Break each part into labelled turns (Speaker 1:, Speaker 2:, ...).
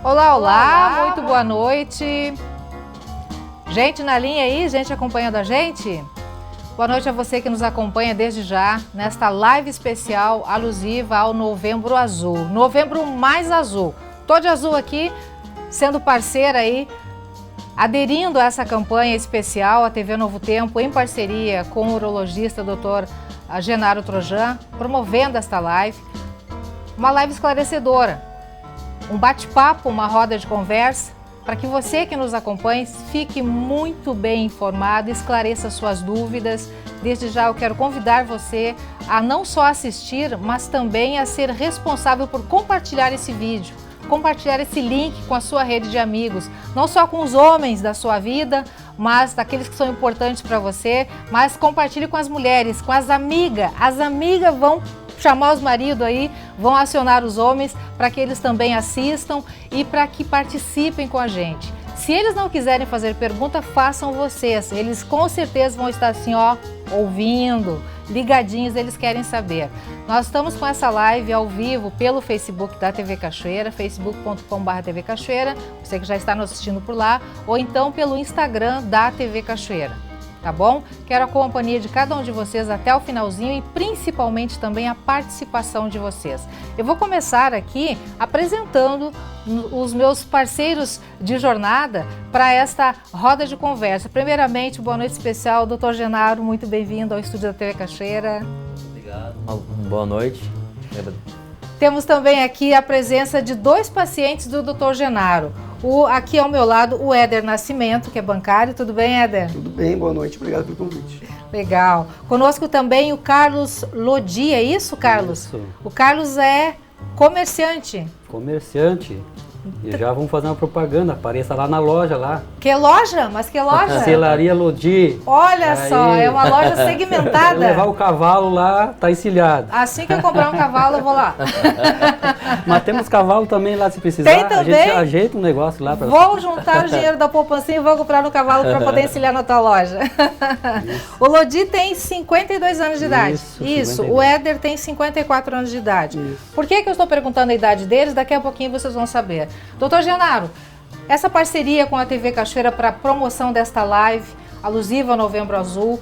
Speaker 1: Olá, olá, muito boa noite. Gente na linha aí, gente acompanhando a gente? Boa noite a você que nos acompanha desde já nesta live especial alusiva ao Novembro Azul. Novembro mais azul. Tô de azul aqui, sendo parceira aí, aderindo a essa campanha especial, a TV Novo Tempo, em parceria com o urologista Dr. Genaro Trojan, promovendo esta live. Uma live esclarecedora. Um bate-papo, uma roda de conversa, para que você que nos acompanha fique muito bem informado e esclareça suas dúvidas. Desde já eu quero convidar você a não só assistir, mas também a ser responsável por compartilhar esse vídeo, compartilhar esse link com a sua rede de amigos, não só com os homens da sua vida, mas daqueles que são importantes para você, mas compartilhe com as mulheres, com as amigas. As amigas vão chamar os maridos aí, vão acionar os homens para que eles também assistam e para que participem com a gente. Se eles não quiserem fazer pergunta, façam vocês. Eles com certeza vão estar assim, ó, ouvindo, ligadinhos, eles querem saber. Nós estamos com essa live ao vivo pelo Facebook da TV Cachoeira, facebook.com/TV Cachoeira, você que já está nos assistindo por lá, ou então pelo Instagram da TV Cachoeira. Tá bom? Quero a companhia de cada um de vocês até o finalzinho e principalmente também a participação de vocês. Eu vou começar aqui apresentando os meus parceiros de jornada para esta roda de conversa. Primeiramente, boa noite especial, Dr. Genaro, muito bem-vindo ao estúdio da TV Cachoeira.
Speaker 2: Obrigado. Boa noite.
Speaker 1: Temos também aqui a presença de dois pacientes do Dr. Genaro. Aqui ao meu lado, o Éder Nascimento, que é bancário. Tudo bem, Éder?
Speaker 3: Tudo bem, boa noite. Obrigado pelo convite.
Speaker 1: Legal. Conosco também o Carlos Lodi, é isso, Carlos?
Speaker 2: Isso.
Speaker 1: O Carlos é comerciante.
Speaker 2: Comerciante. E já vamos fazer uma propaganda, apareça lá na loja lá.
Speaker 1: Que loja? Mas que loja?
Speaker 2: Selaria Lodi.
Speaker 1: Olha
Speaker 2: Aí.
Speaker 1: só, é uma loja segmentada.
Speaker 2: Se eu levar o cavalo lá, tá encilhado.
Speaker 1: Assim que eu comprar um cavalo, eu vou lá.
Speaker 2: Mas temos cavalo também lá, se precisar.
Speaker 1: Tem também?
Speaker 2: A gente ajeita um negócio lá.
Speaker 1: Vou juntar o dinheiro da poupança e vou comprar um cavalo para poder encilhar na tua loja. O Lodi tem 52 anos de idade. Isso. O Éder tem 54 anos de idade.
Speaker 3: Isso.
Speaker 1: Por que eu estou perguntando a idade deles? Daqui a pouquinho vocês vão saber. Doutor Genaro, essa parceria com a TV Cachoeira para a promoção desta live alusiva ao Novembro Azul,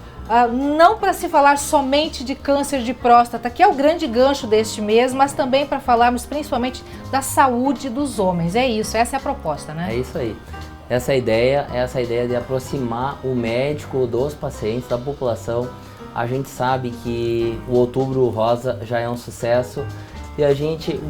Speaker 1: não para se falar somente de câncer de próstata, que é o grande gancho deste mês, mas também para falarmos principalmente da saúde dos homens. É isso, essa é a proposta, né?
Speaker 4: É isso aí. Essa ideia de aproximar o médico dos pacientes, da população. A gente sabe que o Outubro Rosa já é um sucesso e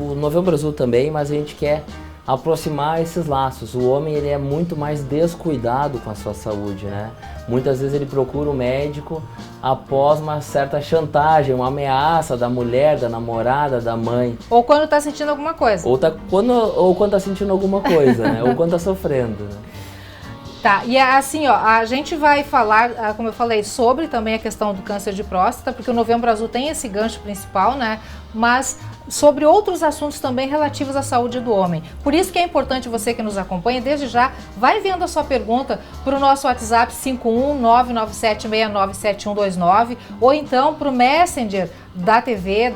Speaker 4: o Novembro Azul também, mas a gente quer aproximar esses laços. O homem ele é muito mais descuidado com a sua saúde, né? Muitas vezes ele procura o médico após uma certa chantagem, uma ameaça da mulher, da namorada, da mãe.
Speaker 1: Ou quando está sentindo alguma coisa.
Speaker 4: Ou quando está sentindo alguma coisa, né? Ou quando está sofrendo, né?
Speaker 1: Tá, e assim, ó, a gente vai falar, como eu falei, sobre também a questão do câncer de próstata, porque o Novembro Azul tem esse gancho principal, né? Mas sobre outros assuntos também relativos à saúde do homem. Por isso que é importante você que nos acompanha, desde já, vai vendo a sua pergunta para o nosso WhatsApp 51997697129 ou então para o Messenger da TV,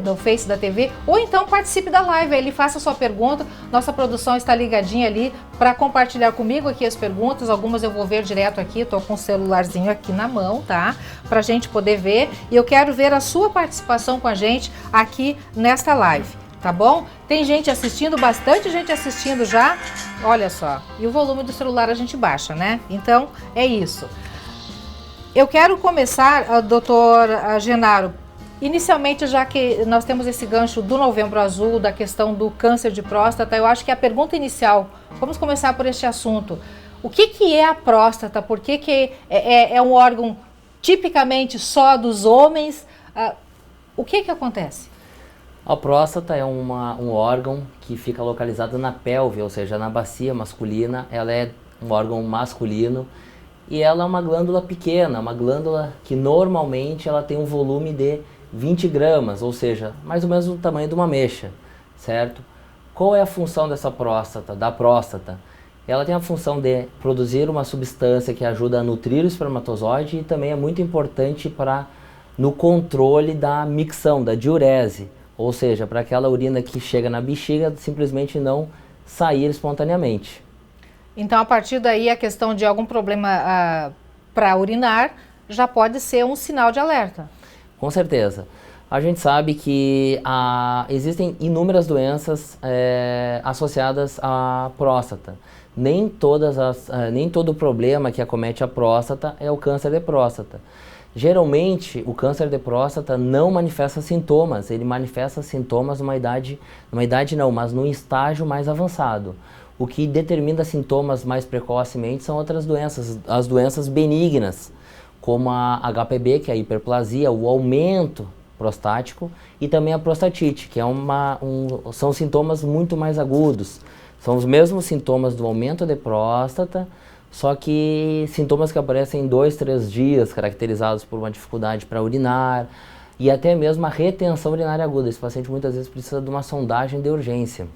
Speaker 1: do Face da TV, ou então participe da live, ele faça a sua pergunta, nossa produção está ligadinha ali para compartilhar comigo aqui as perguntas, algumas eu vou ver direto aqui, estou com o celularzinho aqui na mão, tá? Para a gente poder ver, e eu quero ver a sua participação com a gente aqui nesta live, tá bom? Tem gente assistindo, bastante gente assistindo já, olha só, e o volume do celular a gente baixa, né? Então, é isso. Eu quero começar, doutor Genaro, inicialmente, já que nós temos esse gancho do Novembro Azul, da questão do câncer de próstata, eu acho que a pergunta inicial, vamos começar por este assunto. O que é a próstata? Por que é um órgão tipicamente só dos homens? O que acontece?
Speaker 4: A próstata é um órgão que fica localizado na pelve, ou seja, na bacia masculina. Ela é um órgão masculino e ela é uma glândula pequena, uma glândula que normalmente ela tem um volume de 20 gramas, ou seja, mais ou menos o tamanho de uma ameixa, certo? Qual é a função dessa próstata, da próstata? Ela tem a função de produzir uma substância que ajuda a nutrir o espermatozoide e também é muito importante no controle da micção, da diurese, ou seja, para aquela urina que chega na bexiga simplesmente não sair espontaneamente.
Speaker 1: Então, a partir daí, a questão de algum problema para urinar já pode ser um sinal de alerta.
Speaker 4: Com certeza. A gente sabe que existem inúmeras doenças associadas à próstata. Nem todo problema que acomete a próstata é o câncer de próstata. Geralmente, o câncer de próstata não manifesta sintomas, ele manifesta sintomas mas num estágio mais avançado. O que determina sintomas mais precocemente são outras doenças, as doenças benignas, como a HPB, que é a hiperplasia, o aumento prostático, e também a prostatite, que são sintomas muito mais agudos. São os mesmos sintomas do aumento de próstata, só que sintomas que aparecem em 2, 3 dias, caracterizados por uma dificuldade para urinar, e até mesmo a retenção urinária aguda. Esse paciente muitas vezes precisa de uma sondagem de urgência.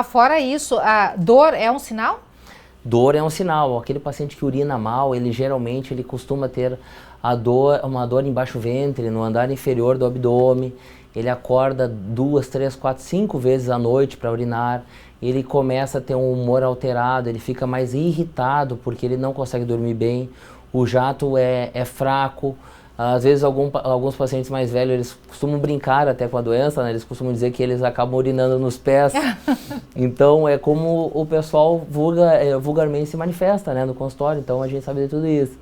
Speaker 1: Fora isso, a dor é um sinal?
Speaker 4: Dor é um sinal. Aquele paciente que urina mal, ele geralmente costuma ter uma dor embaixo do ventre, no andar inferior do abdômen. Ele acorda 2, 3, 4, 5 vezes à noite para urinar. Ele começa a ter um humor alterado, ele fica mais irritado porque ele não consegue dormir bem. O jato é fraco. Às vezes alguns pacientes mais velhos, eles costumam brincar até com a doença, né? Eles costumam dizer que eles acabam urinando nos pés. Então é como o pessoal vulgarmente se manifesta, né, no consultório, então a gente sabe de tudo isso.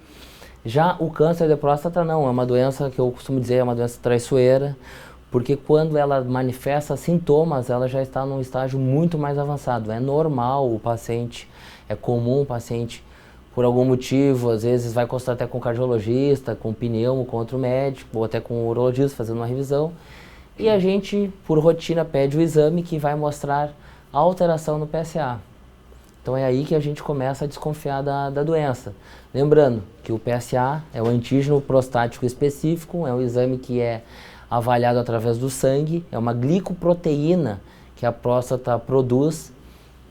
Speaker 4: Já o câncer de próstata não, é uma doença que eu costumo dizer, é uma doença traiçoeira, porque quando ela manifesta sintomas, ela já está num estágio muito mais avançado. É normal o paciente, é comum o paciente, por algum motivo, às vezes vai consultar até com o cardiologista, com o pneumo, com outro médico, ou até com o urologista fazendo uma revisão. E a gente, por rotina, pede o exame que vai mostrar a alteração no PSA. Então é aí que a gente começa a desconfiar da doença. Lembrando que o PSA é o antígeno prostático específico, é um exame que é avaliado através do sangue, é uma glicoproteína que a próstata produz,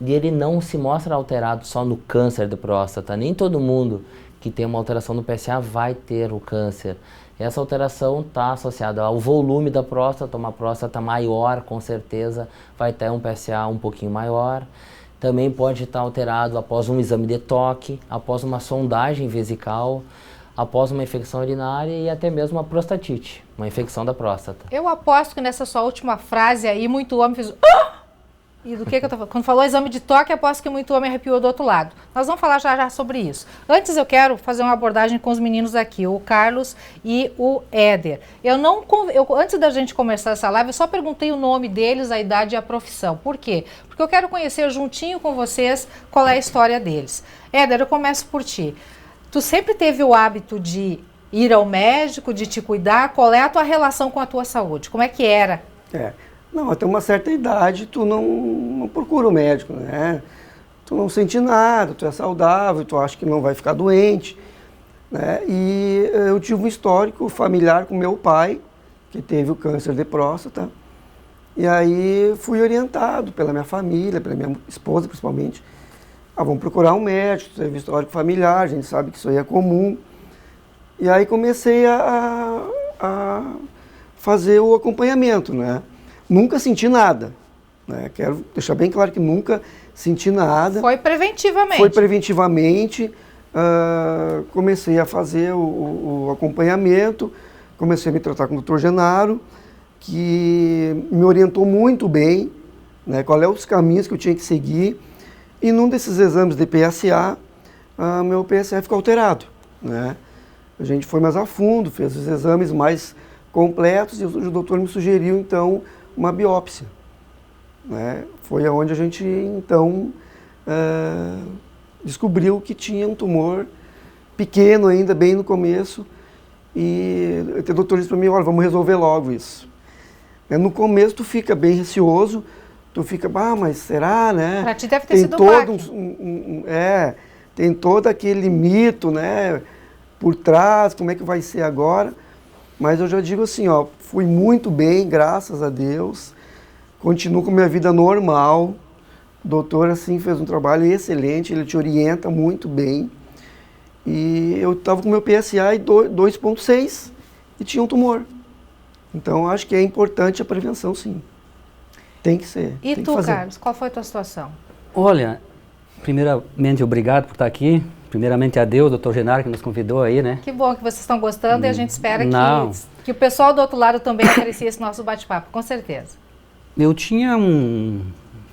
Speaker 4: e ele não se mostra alterado só no câncer de próstata. Nem todo mundo que tem uma alteração no PSA vai ter o câncer. Essa alteração está associada ao volume da próstata, uma próstata maior, com certeza, vai ter um PSA um pouquinho maior. Também pode estar alterado após um exame de toque, após uma sondagem vesical, após uma infecção urinária e até mesmo uma prostatite, uma infecção da próstata.
Speaker 1: Eu aposto que nessa sua última frase aí, muito homem fez... Ah! E do que eu tô falando? Quando falou exame de toque, aposto que muito homem arrepiou do outro lado. Nós vamos falar já sobre isso. Antes eu quero fazer uma abordagem com os meninos aqui, o Carlos e o Éder. Antes da gente começar essa live, eu só perguntei o nome deles, a idade e a profissão. Por quê? Porque eu quero conhecer juntinho com vocês qual é a história deles. Éder, eu começo por ti. Tu sempre teve o hábito de ir ao médico, de te cuidar? Qual é a tua relação com a tua saúde? Como é que era?
Speaker 3: Não, até uma certa idade tu não procura o médico, né? Tu não sente nada, tu é saudável, tu acha que não vai ficar doente, né? E eu tive um histórico familiar com meu pai, que teve o câncer de próstata, e aí fui orientado pela minha família, pela minha esposa principalmente, vamos procurar um médico, teve histórico familiar, a gente sabe que isso aí é comum. E aí comecei a fazer o acompanhamento, né? Nunca senti nada, né? Quero deixar bem claro que nunca senti nada.
Speaker 1: Foi preventivamente?
Speaker 3: Foi preventivamente, comecei a fazer o acompanhamento, comecei a me tratar com o Dr. Genaro, que me orientou muito bem, né? Qual é os caminhos que eu tinha que seguir. E num desses exames de PSA, meu PSA ficou alterado, né? A gente foi mais a fundo, fez os exames mais completos e o doutor me sugeriu, então, uma biópsia, né? Foi onde a gente, então, descobriu que tinha um tumor pequeno ainda, bem no começo, e o doutor disse para mim, olha, vamos resolver logo isso. No começo tu fica bem receoso, tu fica, mas será, né?
Speaker 1: Pra ti deve ter sido todo
Speaker 3: tem todo aquele mito, né, por trás, como é que vai ser agora. Mas eu já digo assim, fui muito bem, graças a Deus, continuo com minha vida normal. O doutor, assim, fez um trabalho excelente, ele te orienta muito bem. E eu estava com meu PSA 2,6 e tinha um tumor. Então, acho que é importante a prevenção, sim. Tem que ser.
Speaker 1: E
Speaker 3: tem
Speaker 1: tu,
Speaker 3: que fazer.
Speaker 1: Carlos, qual foi a tua situação?
Speaker 2: Olha, primeiramente, obrigado por estar aqui. Primeiramente a Deus, doutor Genaro, que nos convidou aí, né?
Speaker 1: Que bom que vocês estão gostando e a gente espera
Speaker 2: Não.
Speaker 1: que o pessoal do outro lado também aprecie esse nosso bate-papo, com certeza.
Speaker 2: Eu tinha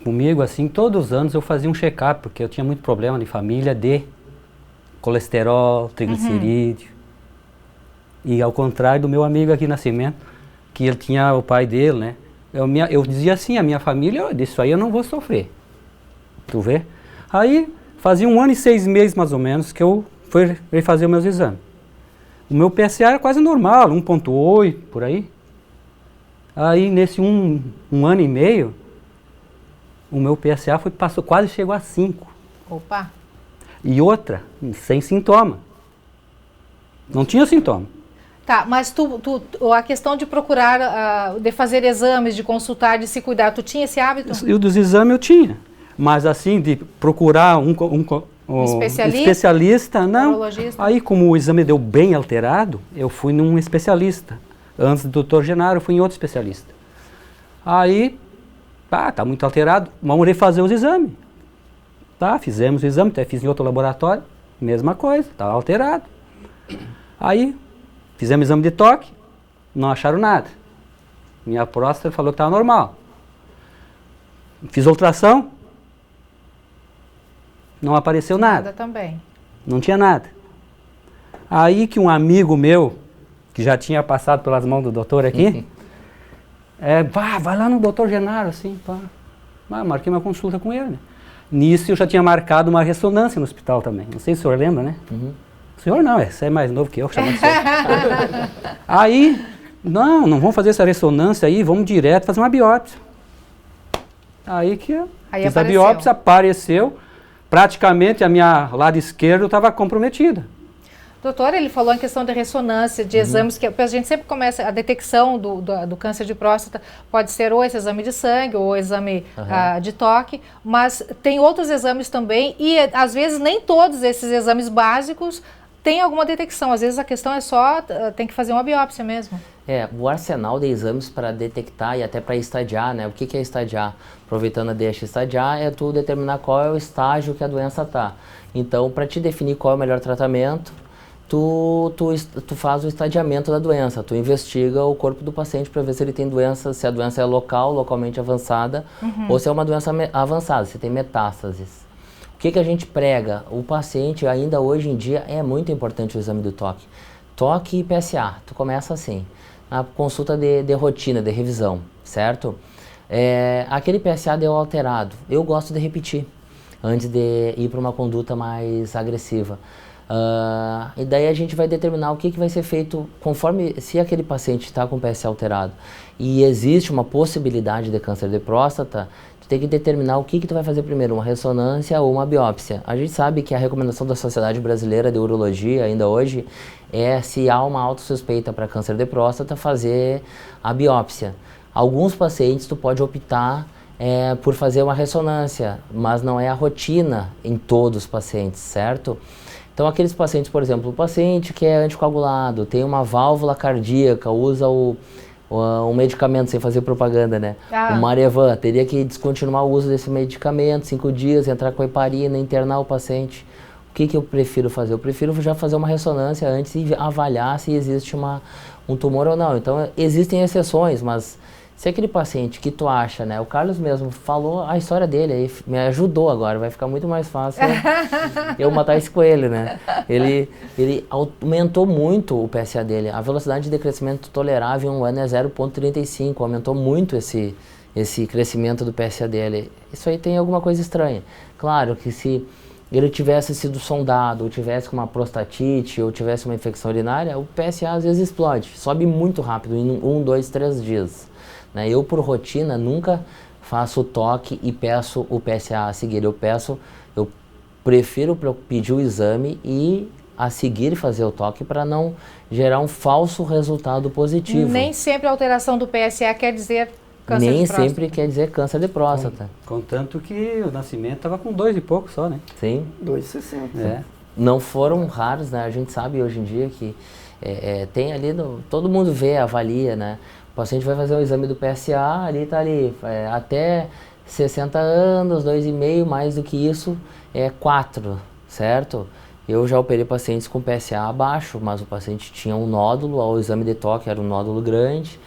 Speaker 2: comigo, assim, todos os anos eu fazia um check-up, porque eu tinha muito problema de família de colesterol, triglicerídeo. E ao contrário do meu amigo aqui Nascimento, que ele tinha o pai dele, né? Eu dizia assim, a minha família, disso aí eu não vou sofrer. Tu vê? Aí, fazia 1 ano e 6 meses mais ou menos que eu fui fazer os meus exames. O meu PSA era quase normal, 1,8 por aí. Aí nesse um ano e meio, o meu PSA quase chegou a 5.
Speaker 1: Opa!
Speaker 2: E outra, sem sintoma. Não tinha sintoma.
Speaker 1: Tá, mas a questão de procurar, de fazer exames, de consultar, de se cuidar, tu tinha esse hábito?
Speaker 2: E dos exames eu tinha. Mas assim, de procurar um especialista, não.
Speaker 1: Urologista?
Speaker 2: Aí, como o exame deu bem alterado, eu fui num especialista. Antes do doutor Genaro, eu fui em outro especialista. Aí, tá muito alterado, vamos refazer os exames. Tá, fizemos o exame, até fiz em outro laboratório, mesma coisa, tá alterado. Aí, fizemos exame de toque, não acharam nada. Minha próstata falou que estava normal. Fiz ultrassom, não apareceu nada.
Speaker 1: Nada também.
Speaker 2: Não tinha nada. Aí que um amigo meu, que já tinha passado pelas mãos do doutor aqui, vai lá no doutor Genaro, assim, pá. Marquei uma consulta com ele, né? Nisso eu já tinha marcado uma ressonância no hospital também. Não sei se o senhor lembra, né?
Speaker 4: Uhum.
Speaker 2: O senhor não, você é mais novo que eu, chama de senhor. Aí, não vamos fazer essa ressonância aí, vamos direto fazer uma biópsia. Aí que eu fiz a biópsia, apareceu, praticamente a minha lado esquerdo estava comprometida.
Speaker 1: Doutor, ele falou em questão de ressonância, de exames, que a gente sempre começa, a detecção do câncer de próstata pode ser ou esse exame de sangue ou exame de toque, mas tem outros exames também e às vezes nem todos esses exames básicos têm alguma detecção, às vezes a questão é só, tem que fazer uma biópsia mesmo.
Speaker 4: O arsenal de exames para detectar e até para estadiar, né? O que é estadiar? Aproveitando a deixa, estadiar é tu determinar qual é o estágio que a doença está. Então, para te definir qual é o melhor tratamento, tu faz o estadiamento da doença, tu investiga o corpo do paciente para ver se ele tem doença, se a doença é localmente avançada, ou se é uma doença avançada, se tem metástases. O que a gente prega? O paciente, ainda hoje em dia, é muito importante o exame do toque. Toque e PSA, tu começa assim, na consulta de rotina, de revisão, certo? Aquele PSA deu alterado, eu gosto de repetir, antes de ir para uma conduta mais agressiva. E daí a gente vai determinar o que vai ser feito conforme, se aquele paciente está com o PSA alterado e existe uma possibilidade de câncer de próstata, tu tem que determinar o que tu vai fazer primeiro, uma ressonância ou uma biópsia. A gente sabe que a recomendação da Sociedade Brasileira de Urologia, ainda hoje, é se há uma autossuspeita para câncer de próstata, fazer a biópsia. Alguns pacientes tu pode optar por fazer uma ressonância, mas não é a rotina em todos os pacientes, certo? Então, aqueles pacientes, por exemplo, o paciente que é anticoagulado, tem uma válvula cardíaca, usa um medicamento, sem fazer propaganda, né? O Marevan, teria que descontinuar o uso desse medicamento, 5 dias, entrar com a heparina, internar o paciente. O que eu prefiro fazer? Eu prefiro já fazer uma ressonância antes e avaliar se existe um tumor ou não. Então, existem exceções, mas se aquele paciente que tu acha, né? O Carlos mesmo falou a história dele, aí me ajudou agora, vai ficar muito mais fácil eu matar esse coelho, né? Ele aumentou muito o PSA dele, a velocidade de decrescimento tolerável em um ano é 0,35, aumentou muito esse crescimento do PSA dele. Isso aí tem alguma coisa estranha. Claro que se ele tivesse sido sondado, ou tivesse com uma prostatite, ou tivesse uma infecção urinária, o PSA às vezes explode, sobe muito rápido, em 1, 2, 3 dias. Eu, por rotina, nunca faço o toque e peço o PSA a seguir. Eu prefiro pedir o exame e a seguir fazer o toque para não gerar um falso resultado positivo.
Speaker 1: Nem sempre a alteração do PSA quer dizer câncer de próstata.
Speaker 4: Nem sempre quer dizer câncer de próstata.
Speaker 2: Contanto que o nascimento estava com 2 e pouco só, né?
Speaker 4: Sim.
Speaker 3: 2,60.
Speaker 4: Não foram raros, né? A gente sabe hoje em dia que tem ali, todo mundo vê, avalia, né? O paciente vai fazer um exame do PSA, ali está ali, até 60 anos, 2,5, mais do que isso, 4, certo? Eu já operei pacientes com PSA abaixo, mas o paciente tinha um nódulo, o exame de toque era um nódulo grande,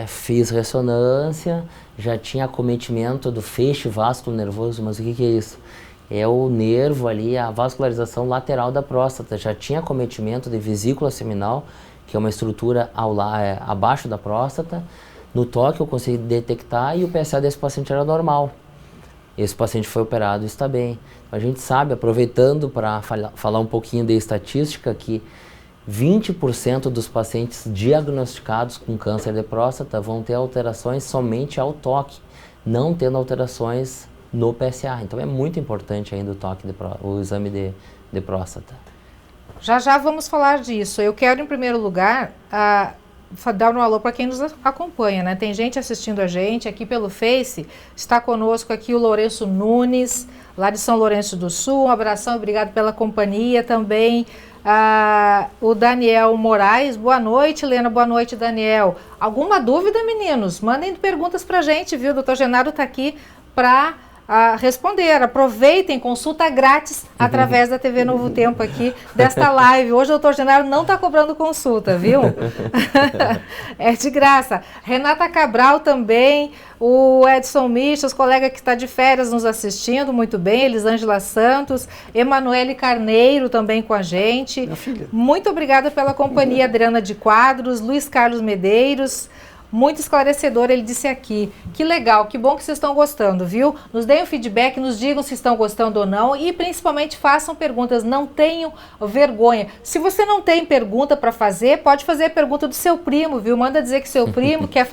Speaker 4: fiz ressonância, já tinha acometimento do feixe vasculo nervoso, mas o que é isso? É o nervo ali, a vascularização lateral da próstata, já tinha acometimento de vesícula seminal, que é uma estrutura abaixo da próstata. No toque eu consegui detectar e o PSA desse paciente era normal. Esse paciente foi operado e está bem. A gente sabe, aproveitando para falar um pouquinho de estatística, que 20% dos pacientes diagnosticados com câncer de próstata vão ter alterações somente ao toque, não tendo alterações no PSA. Então é muito importante ainda o toque, o exame de próstata.
Speaker 1: Já vamos falar disso. Eu quero, em primeiro lugar, dar um alô para quem nos acompanha, né? Tem gente assistindo a gente aqui pelo Face. Está conosco aqui o Lourenço Nunes, lá de São Lourenço do Sul. Um abração, obrigado pela companhia também. O Daniel Moraes, boa noite, Helena, boa noite, Daniel. Alguma dúvida, meninos? Mandem perguntas para a gente, viu? O Dr. Genaro está aqui para responder. Aproveitem, consulta grátis através da TV Novo Tempo aqui, desta live. Hoje o Dr. Genaro não está cobrando consulta, viu? É de graça. Renata Cabral também, o Edson Michas, colega que está de férias nos assistindo, muito bem, Elisângela Santos, Emanuele Carneiro também com a gente.
Speaker 3: Minha filha.
Speaker 1: Muito obrigada pela companhia, Adriana de Quadros, Luiz Carlos Medeiros. Muito esclarecedor, ele disse aqui. Que legal, que bom que vocês estão gostando, viu? Nos deem um feedback, nos digam se estão gostando ou não e principalmente façam perguntas, não tenham vergonha. Se você não tem pergunta para fazer, pode fazer a pergunta do seu primo, viu? Manda dizer que seu primo quer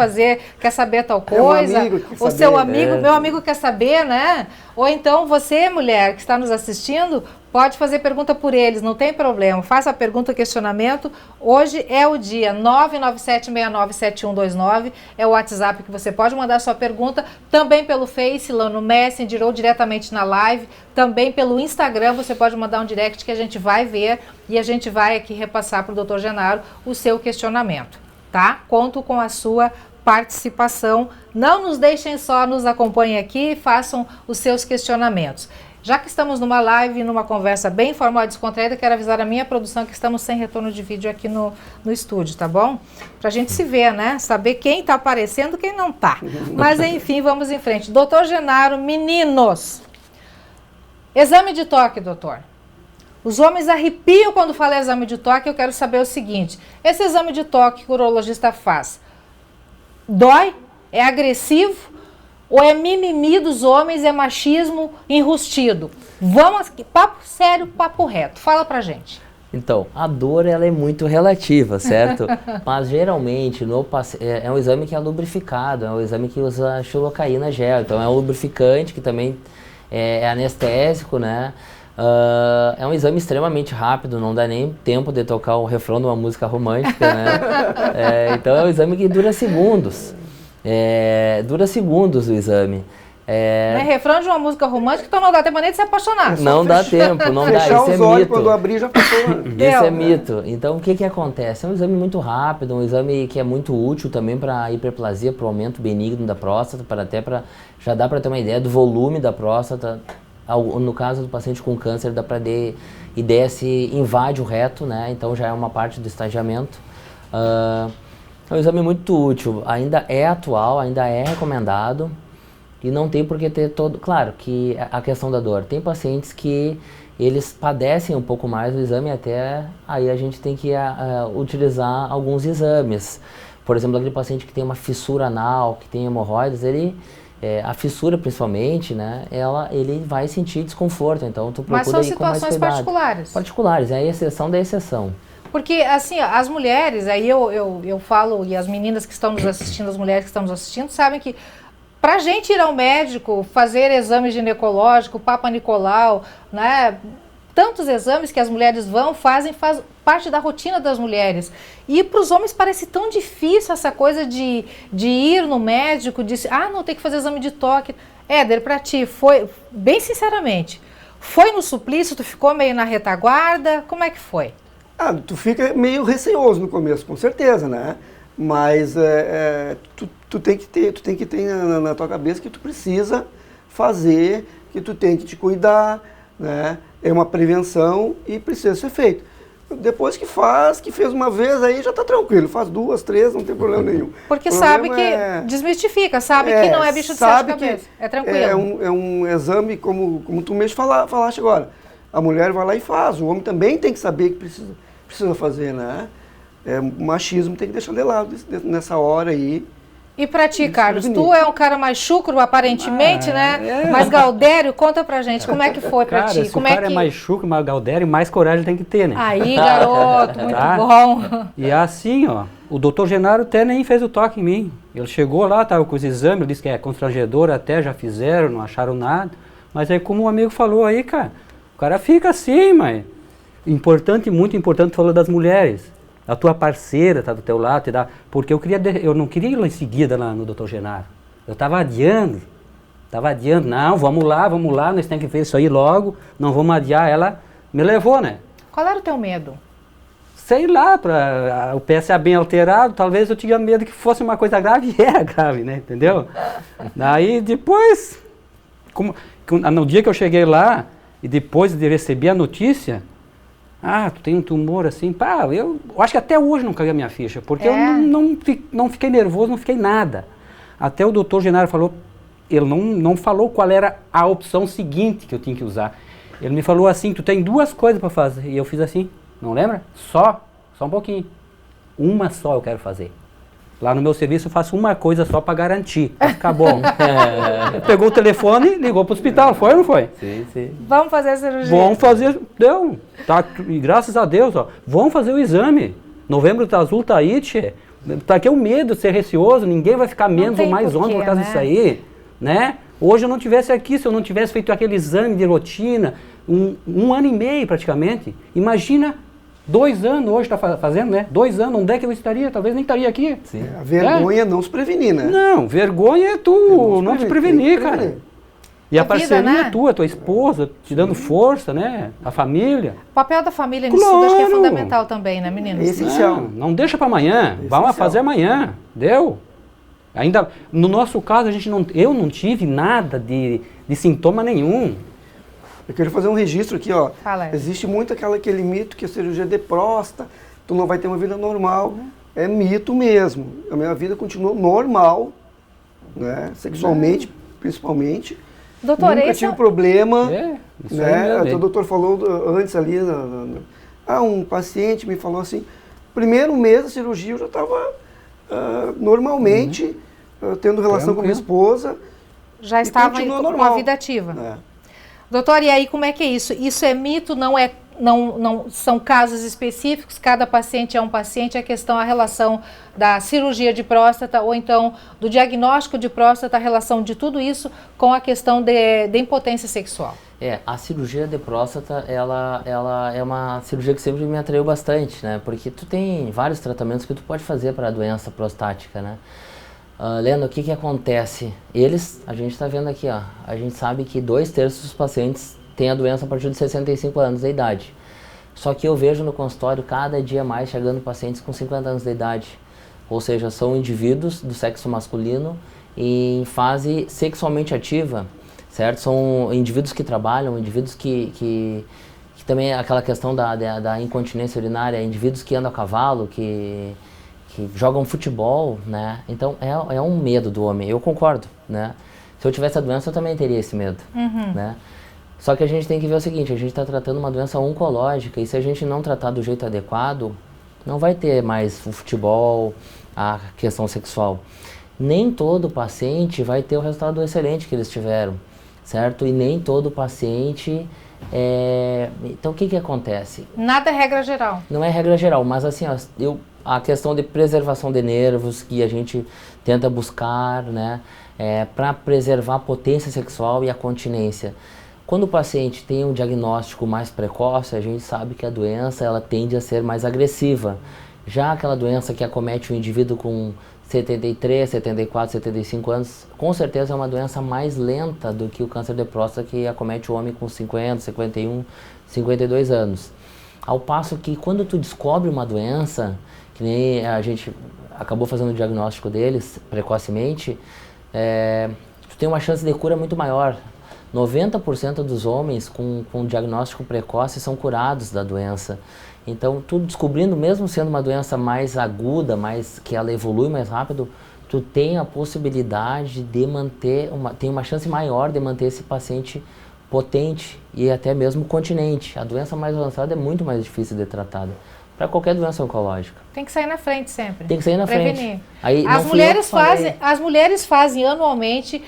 Speaker 1: saber tal coisa. O seu amigo, meu amigo quer saber, né? Ou então você, mulher, que está nos assistindo, pode fazer pergunta por eles, não tem problema. Faça a pergunta, questionamento. Hoje é o dia 997697129. É o WhatsApp que você pode mandar sua pergunta. Também pelo Face, lá no Messenger ou diretamente na live. Também pelo Instagram você pode mandar um direct que a gente vai ver e a gente vai aqui repassar para o Dr. Genaro o seu questionamento, tá? Conto com a sua participação. Não nos deixem só, nos acompanhem aqui e façam os seus questionamentos. Já que estamos numa live, numa conversa bem informal e descontraída, quero avisar a minha produção que estamos sem retorno de vídeo aqui no estúdio, tá bom? Pra gente se ver, né? Saber quem tá aparecendo e quem não tá. Mas enfim, vamos em frente. Doutor Genaro, meninos, exame de toque, doutor. Os homens arrepiam quando fala exame de toque. Eu quero saber o seguinte, esse exame de toque que o urologista faz, dói? É agressivo? Ou é mimimi dos homens, é machismo enrustido? Vamos, papo sério, papo reto. Fala pra gente.
Speaker 4: Então, a dor ela é muito relativa, certo? Mas geralmente é um exame que é lubrificado, é um exame que usa xilocaína gel. Então é um lubrificante que também é anestésico, né? É um exame extremamente rápido, não dá nem tempo de tocar o refrão de uma música romântica, né? Então é um exame que dura segundos. Dura segundos o exame.
Speaker 1: Não é refrão de uma música romântica, então não dá tempo nem de se apaixonar.
Speaker 4: Não dá tempo, não dá.
Speaker 3: Fechar
Speaker 4: Isso
Speaker 3: os
Speaker 4: é
Speaker 3: olhos
Speaker 4: mito.
Speaker 3: quando abrir já passou.
Speaker 4: Isso é mito. Então o que acontece? É um exame muito rápido, um exame que é muito útil também para hiperplasia, para o aumento benigno da próstata, já dá para ter uma ideia do volume da próstata. No caso do paciente com câncer, dá para ter ideia se invade o reto, né? Então já é uma parte do estagiamento. É um exame muito útil, ainda é atual, ainda é recomendado e não tem por que ter todo... Claro que a questão da dor, tem pacientes que eles padecem um pouco mais do exame, até aí a gente tem que utilizar alguns exames. Por exemplo, aquele paciente que tem uma fissura anal, que tem hemorroidas, a fissura principalmente, né, ele vai sentir desconforto, então tu procura.
Speaker 1: Mas são situações particulares.
Speaker 4: Particulares, é a exceção da exceção.
Speaker 1: Porque, assim, as mulheres, aí eu falo, e as meninas que estão nos assistindo, as mulheres que estão nos assistindo, sabem que pra gente ir ao médico, fazer exame ginecológico, Papa Nicolau, né, tantos exames que as mulheres faz parte da rotina das mulheres. E para os homens parece tão difícil essa coisa de ir no médico, não, tem que fazer exame de toque. Éder, pra ti, foi, bem sinceramente, foi no suplício, tu ficou meio na retaguarda, como é que foi?
Speaker 3: Tu fica meio receoso no começo, com certeza, né? Mas tu tu tem que ter na tua cabeça que tu precisa fazer, que tu tem que te cuidar, né? É uma prevenção e precisa ser feito. Depois que fez uma vez, aí já está tranquilo. Faz 2, 3, não tem problema nenhum.
Speaker 1: Porque sabe que desmistifica, sabe que não é bicho de sete cabeças. É tranquilo.
Speaker 3: É um exame, como tu mesmo falaste agora. A mulher vai lá e faz. O homem também tem que saber que precisa fazer, né? O machismo tem que deixar de lado nessa hora aí.
Speaker 1: E pra ti, Carlos, tu é um cara mais chucro, aparentemente, né? Mas Galdério, conta pra gente, como é que foi pra ti?
Speaker 2: Se o cara é mais chucro, mais Galdério, mais coragem tem que ter, né?
Speaker 1: Aí, garoto, muito bom.
Speaker 2: E assim, ó, o doutor Genaro até nem fez o toque em mim. Ele chegou lá, tava com os exames, ele disse que é constrangedor, até já fizeram, não acharam nada. Mas aí, como o amigo falou aí, cara, o cara fica assim, mas... Importante, muito importante, tu falou das mulheres. A tua parceira tá do teu lado, te dá, porque eu não queria ir lá em seguida lá no Dr. Genaro. Eu estava adiando, não, vamos lá, nós temos que ver isso aí logo, não vamos adiar. Ela me levou, né?
Speaker 1: Qual era o teu medo?
Speaker 2: Sei lá, o PSA bem alterado, talvez eu tinha medo que fosse uma coisa grave, e era grave, né, entendeu? Daí depois, no dia que eu cheguei lá, e depois de receber a notícia, tu tem um tumor assim, pá, eu acho que até hoje não caiu a minha ficha, porque eu não fiquei nervoso, não fiquei nada. Até o doutor Genaro falou, ele não falou qual era a opção seguinte que eu tinha que usar. Ele me falou assim, tu tem 2 coisas para fazer, e eu fiz assim, não lembra? Só um pouquinho. Uma só eu quero fazer. Lá no meu serviço eu faço uma coisa só para garantir, para ficar bom. Pegou o telefone, ligou para o hospital, foi ou não foi?
Speaker 4: Sim.
Speaker 1: Vamos fazer a cirurgia.
Speaker 2: Vamos fazer, deu. Tá, e graças a Deus, ó, vamos fazer o exame. Novembro tá azul, tá aí, tchê. Tá aqui o medo de ser receoso, ninguém vai ficar menos ou mais onda por causa disso aí, né? Hoje eu não tivesse aqui, se eu não tivesse feito aquele exame de rotina, um ano e meio praticamente, imagina... 2 anos hoje está fazendo, né? 2 anos, onde é que eu estaria? Talvez nem estaria aqui.
Speaker 3: Sim. A vergonha é não se prevenir, né?
Speaker 2: Não, vergonha é tu não te prevenir, cara. E a parceria
Speaker 1: né?
Speaker 2: tua esposa, te dando força, né? A família.
Speaker 1: O papel da família nisso tudo acho que é fundamental também, né, meninos?
Speaker 3: É essencial.
Speaker 2: Não deixa para amanhã, vamos fazer amanhã, deu? Ainda, no nosso caso, eu não tive nada de sintoma nenhum.
Speaker 3: Eu quero fazer um registro aqui, ó.
Speaker 1: Fala.
Speaker 3: Existe muito aquele mito que a cirurgia de próstata, tu não vai ter uma vida normal. É mito mesmo. A minha vida continuou normal, né? Sexualmente, principalmente.
Speaker 1: Doutor,
Speaker 3: nunca tive problema.
Speaker 2: Isso
Speaker 3: né?
Speaker 2: aí
Speaker 3: O doutor falou antes ali, um paciente me falou assim, primeiro mês da cirurgia eu já estava normalmente tendo relação com a minha esposa.
Speaker 1: Já estava com uma vida ativa. Doutor, e aí como é que é isso? Isso é mito, não são casos específicos, cada paciente é um paciente, a relação da cirurgia de próstata ou então do diagnóstico de próstata, a relação de tudo isso com a questão de impotência sexual.
Speaker 4: A cirurgia de próstata, ela é uma cirurgia que sempre me atraiu bastante, né? Porque tu tem vários tratamentos que tu pode fazer para a doença prostática, né? Leandro, o que acontece? A gente está vendo aqui, ó, a gente sabe que 2/3 dos pacientes têm a doença a partir de 65 anos de idade. Só que eu vejo no consultório cada dia mais chegando pacientes com 50 anos de idade. Ou seja, são indivíduos do sexo masculino em fase sexualmente ativa, certo? São indivíduos que trabalham, indivíduos que também é aquela questão da incontinência urinária, indivíduos que andam a cavalo, que jogam futebol, né? Então é um medo do homem, eu concordo, né? Se eu tivesse a doença, eu também teria esse medo, né? Só que a gente tem que ver o seguinte, a gente está tratando uma doença oncológica e se a gente não tratar do jeito adequado, não vai ter mais o futebol, a questão sexual. Nem todo paciente vai ter o resultado excelente que eles tiveram, certo? E nem todo paciente... Então o que acontece?
Speaker 1: Nada é regra geral.
Speaker 4: Não é regra geral, mas assim, ó, a questão de preservação de nervos que a gente tenta buscar, né, para preservar a potência sexual e a continência. Quando o paciente tem um diagnóstico mais precoce, a gente sabe que a doença ela tende a ser mais agressiva. Já aquela doença que acomete o indivíduo com 73, 74, 75 anos, com certeza é uma doença mais lenta do que o câncer de próstata que acomete o homem com 50, 51, 52 anos. Ao passo que quando tu descobre uma doença, que nem a gente acabou fazendo o diagnóstico deles precocemente, tu tem uma chance de cura muito maior. 90% dos homens com diagnóstico precoce são curados da doença. Então, tu descobrindo, mesmo sendo uma doença mais aguda, que ela evolui mais rápido, tu tem a possibilidade de manter, tem uma chance maior de manter esse paciente potente e até mesmo continente. A doença mais avançada é muito mais difícil de tratada, para qualquer doença oncológica.
Speaker 1: Tem que sair na frente sempre.
Speaker 4: Tem que sair na
Speaker 1: prevenir.
Speaker 4: frente. Aí,
Speaker 1: As mulheres fazem anualmente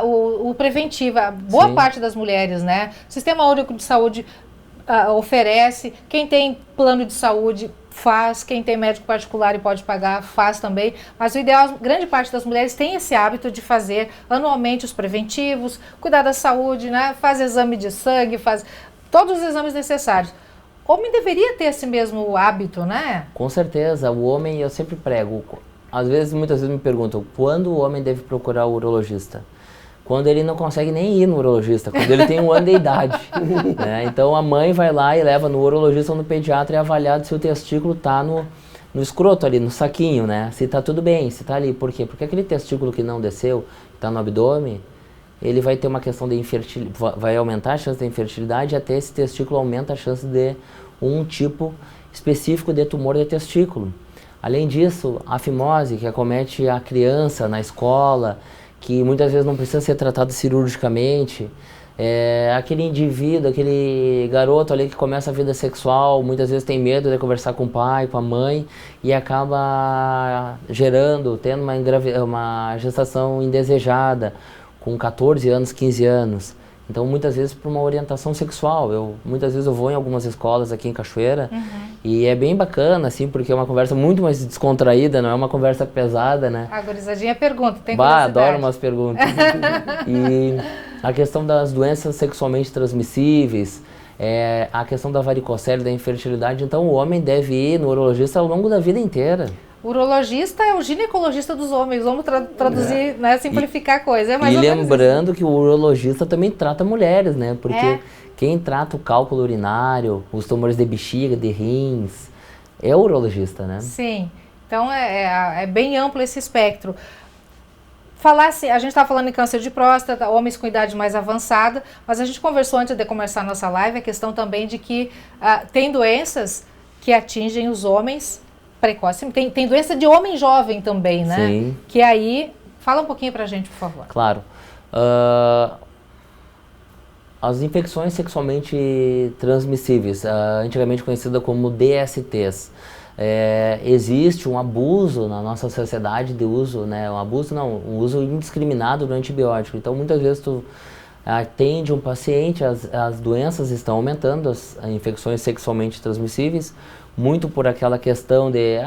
Speaker 1: o preventivo. Boa
Speaker 4: Sim.
Speaker 1: parte das mulheres, né? O Sistema Único de Saúde oferece. Quem tem plano de saúde faz. Quem tem médico particular e pode pagar, faz também. Mas o ideal, grande parte das mulheres tem esse hábito de fazer anualmente os preventivos, cuidar da saúde, né? Faz exame de sangue, faz todos os exames necessários. O homem deveria ter esse mesmo hábito, né?
Speaker 4: Com certeza, o homem, eu sempre prego, muitas vezes me perguntam, quando o homem deve procurar o urologista? Quando ele não consegue nem ir no urologista, quando ele tem 1 ano de idade. Né? Então a mãe vai lá e leva no urologista ou no pediatra e é avaliado se o testículo está no escroto ali, no saquinho, né? Se está tudo bem, se está ali. Por quê? Porque aquele testículo que não desceu, está no abdômen, ele vai ter uma questão de infertilidade, vai aumentar a chance de infertilidade e até esse testículo aumenta a chance de um tipo específico de tumor de testículo. Além disso, a fimose que acomete a criança na escola, que muitas vezes não precisa ser tratado cirurgicamente, aquele indivíduo, aquele garoto ali que começa a vida sexual, muitas vezes tem medo de conversar com o pai, com a mãe e acaba tendo uma gestação indesejada, com 14 anos, 15 anos. Então, muitas vezes, por uma orientação sexual. Muitas vezes eu vou em algumas escolas aqui em Cachoeira e é bem bacana, assim, porque é uma conversa muito mais descontraída, não é uma conversa pesada, né?
Speaker 1: A gurizadinha pergunta, tem curiosidade?
Speaker 4: Adoro umas perguntas. E a questão das doenças sexualmente transmissíveis, a questão da varicocele, da infertilidade. Então, o homem deve ir no urologista ao longo da vida inteira.
Speaker 1: O urologista é o ginecologista dos homens, vamos traduzir, né, simplificar a coisa.
Speaker 4: E lembrando que o urologista também trata mulheres, né? Porque quem trata o cálculo urinário, os tumores de bexiga, de rins, é o urologista, né?
Speaker 1: Sim, então é bem amplo esse espectro. A gente estava falando em câncer de próstata, homens com idade mais avançada, mas a gente conversou antes de começar a nossa live a questão também de que tem doenças que atingem os homens precoce. Tem doença de homem jovem também, né?
Speaker 4: Sim.
Speaker 1: Que aí... Fala um pouquinho pra gente, por favor.
Speaker 4: Claro. As infecções sexualmente transmissíveis, antigamente conhecida como DSTs, existe um abuso na nossa sociedade de uso, né? Um uso indiscriminado do antibiótico. Então, muitas vezes tu atende um paciente, as doenças estão aumentando, as infecções sexualmente transmissíveis, muito por aquela questão de,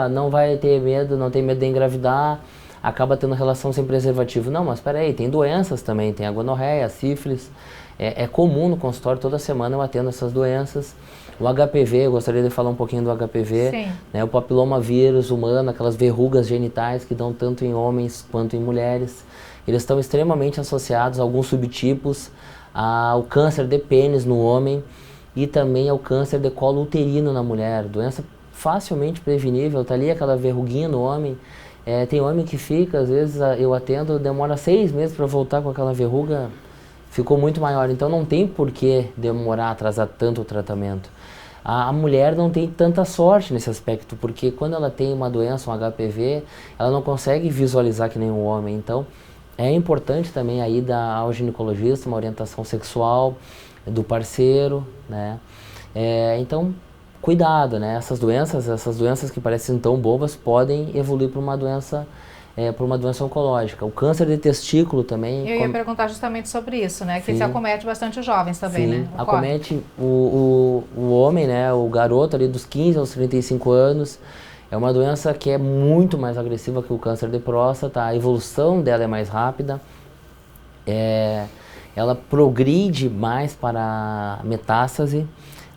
Speaker 4: não vai ter medo, não tem medo de engravidar, acaba tendo relação sem preservativo. Não, mas espera aí, tem doenças também, tem a gonorreia, a sífilis. É comum no consultório, toda semana eu atendo essas doenças. O HPV, eu gostaria de falar um pouquinho do HPV, né, o papiloma vírus humano, aquelas verrugas genitais que dão tanto em homens quanto em mulheres. Eles estão extremamente associados a alguns subtipos, ao câncer de pênis no homem, e também ao câncer de colo uterino na mulher, doença facilmente prevenível, tá ali aquela verruguinha no homem, tem homem que fica, às vezes eu atendo, demora 6 meses para voltar com aquela verruga, ficou muito maior, então não tem por que demorar, atrasar tanto o tratamento. A mulher não tem tanta sorte nesse aspecto, porque quando ela tem uma doença, um HPV, ela não consegue visualizar que nem um homem, então é importante também a ida ao ginecologista, uma orientação sexual, do parceiro, né? Então, cuidado, né? Essas doenças que parecem tão bobas podem evoluir para uma doença oncológica. O câncer de testículo também...
Speaker 1: Eu ia perguntar justamente sobre isso, né? Que isso acomete bastante os jovens também,
Speaker 4: sim,
Speaker 1: né?
Speaker 4: Acomete o homem, né? O garoto ali dos 15 aos 35 anos. É uma doença que é muito mais agressiva que o câncer de próstata. A evolução dela é mais rápida. Ela progride mais para metástase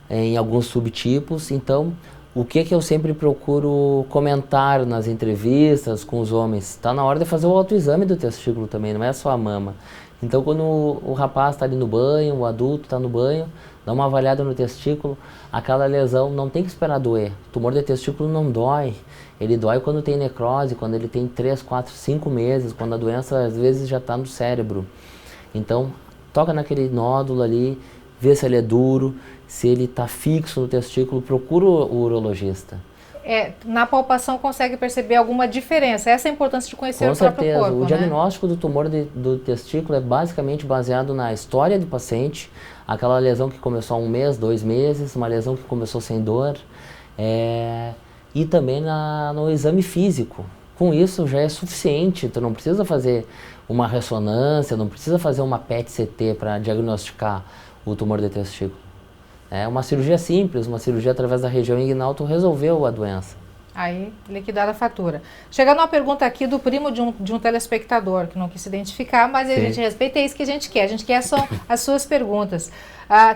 Speaker 4: em alguns subtipos. Então, o que eu sempre procuro comentar nas entrevistas com os homens? Está na hora de fazer o autoexame do testículo também, não é só a mama. Então, quando o rapaz está ali no banho, o adulto está no banho, dá uma avaliada no testículo, aquela lesão não tem que esperar doer. O tumor de testículo não dói. Ele dói quando tem necrose, quando ele tem 3, 4, 5 meses, quando a doença às vezes já está no cérebro. Então, toca naquele nódulo ali, vê se ele é duro, se ele está fixo no testículo, procura o urologista.
Speaker 1: Na palpação consegue perceber alguma diferença. Essa é a importância de conhecer o próprio corpo.
Speaker 4: O diagnóstico do tumor do testículo é basicamente baseado na história do paciente, aquela lesão que começou há 1 mês, 2 meses, uma lesão que começou sem dor, e também no exame físico. Com isso já é suficiente, tu não precisa fazer uma ressonância, não precisa fazer uma PET-CT para diagnosticar o tumor de testículo. É uma cirurgia simples, uma cirurgia através da região inguinal, tu resolveu a doença.
Speaker 1: Aí, liquidar a fatura. Chegando uma pergunta aqui do primo de um telespectador, que não quis se identificar, mas a gente respeita, é isso que a gente quer. A gente quer só as suas perguntas.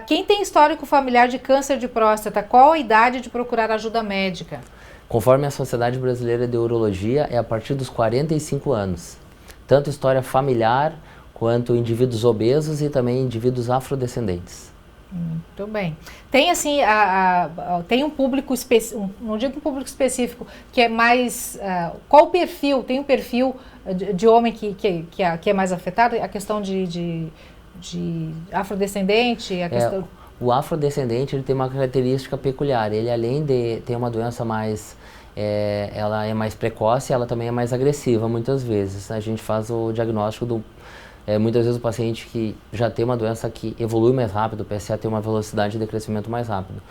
Speaker 1: Quem tem histórico familiar de câncer de próstata, qual a idade de procurar ajuda médica?
Speaker 4: Conforme a Sociedade Brasileira de Urologia, é a partir dos 45 anos. Tanto história familiar, quanto indivíduos obesos e também indivíduos afrodescendentes.
Speaker 1: Muito bem. Tem assim, tem um público não digo um público específico, que é mais, qual o perfil? Tem um perfil de homem que é mais afetado? A questão de afrodescendente?
Speaker 4: O afrodescendente ele tem uma característica peculiar, ele além de ter uma doença mais, ela é mais precoce, ela também é mais agressiva muitas vezes. A gente faz o diagnóstico muitas vezes o paciente que já tem uma doença que evolui mais rápido, o PSA tem uma velocidade de crescimento mais rápido.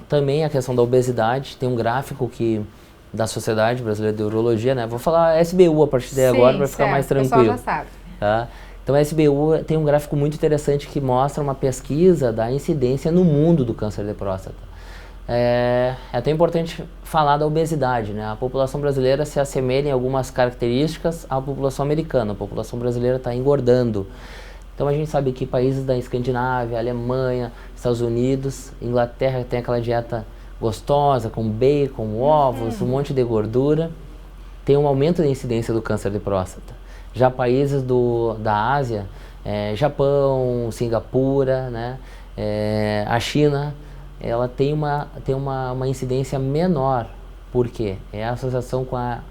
Speaker 4: Também a questão da obesidade, tem um gráfico da Sociedade Brasileira de Urologia, né? Vou falar SBU a partir de agora para ficar mais tranquilo. O pessoal já sabe. Tá? Então a SBU tem um gráfico muito interessante que mostra uma pesquisa da incidência no mundo do câncer de próstata. É até importante falar da obesidade, né? A população brasileira se assemelha em algumas características à população americana. A população brasileira está engordando. Então a gente sabe que países da Escandinávia, Alemanha, Estados Unidos, Inglaterra tem aquela dieta gostosa, com bacon, ovos, um monte de gordura. Tem um aumento da incidência do câncer de próstata. Já países da Ásia, Japão, Singapura, né? A China, ela tem uma incidência menor. Por quê? É a associação com a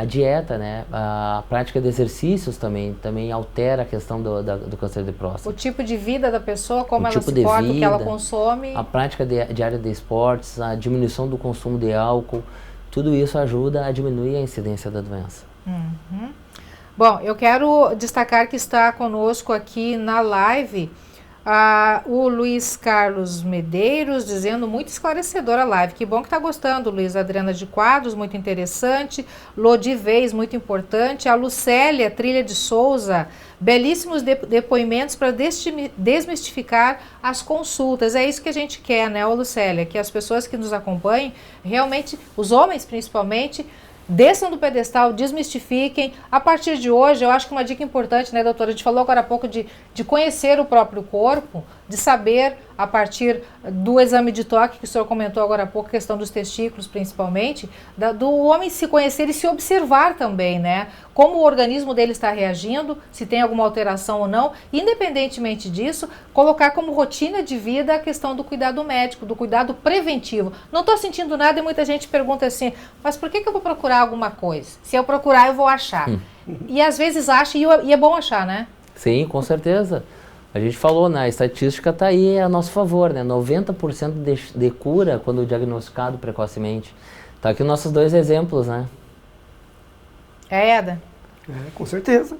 Speaker 4: dieta, né? A prática de exercícios também altera a questão do câncer de próstata.
Speaker 1: O tipo de vida da pessoa, como ela se porta, o que ela consome. A
Speaker 4: prática diária de esportes, a diminuição do consumo de álcool, tudo isso ajuda a diminuir a incidência da doença.
Speaker 1: Bom, eu quero destacar que está conosco aqui na live o Luiz Carlos Medeiros, dizendo muito esclarecedora a live. Que bom que está gostando, Luiz. Adriana de Quadros, muito interessante. Lodi Vez, muito importante. A Lucélia Trilha de Souza, belíssimos depoimentos para desmistificar as consultas. É isso que a gente quer, né, Lucélia? Que as pessoas que nos acompanhem, realmente, os homens principalmente, desçam do pedestal, desmistifiquem. A partir de hoje, eu acho que uma dica importante, né, doutora? A gente falou agora há pouco de conhecer o próprio corpo, de saber, a partir do exame de toque, que o senhor comentou agora há pouco, a questão dos testículos principalmente, do homem se conhecer e se observar também, né? Como o organismo dele está reagindo, se tem alguma alteração ou não. Independentemente disso, colocar como rotina de vida a questão do cuidado médico, do cuidado preventivo. Não estou sentindo nada e muita gente pergunta assim, mas por que eu vou procurar alguma coisa? Se eu procurar, eu vou achar. E às vezes acha, e é bom achar, né?
Speaker 4: Sim, com certeza. A gente falou, né? A estatística está aí a nosso favor, né? 90% de cura quando diagnosticado precocemente. Tá aqui os nossos 2 exemplos, né?
Speaker 1: Eda?
Speaker 3: Com certeza.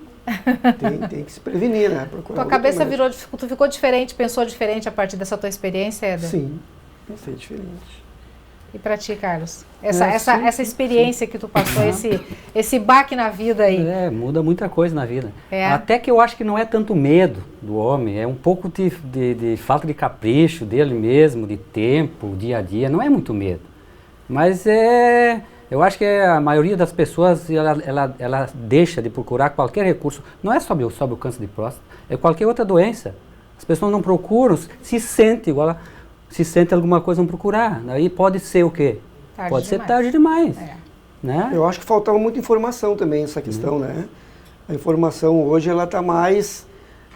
Speaker 3: Tem que se prevenir, né?
Speaker 1: Tua cabeça tu ficou diferente, pensou diferente a partir dessa tua experiência, Eda?
Speaker 3: Sim, pensei diferente.
Speaker 1: E para ti, Carlos? Essa experiência que tu passou, esse baque na vida aí.
Speaker 2: Muda muita coisa na vida. Até que eu acho que não é tanto medo do homem, é um pouco de falta de capricho dele mesmo, de tempo, dia a dia, não é muito medo. Mas eu acho que a maioria das pessoas, ela deixa de procurar qualquer recurso, não é sobre o câncer de próstata, é qualquer outra doença. As pessoas não procuram, se sentem igual se sente alguma coisa, vão procurar. Aí pode ser o quê? Pode ser tarde demais. Né?
Speaker 3: Eu acho que faltava muita informação também nessa questão, né? A informação hoje ela está mais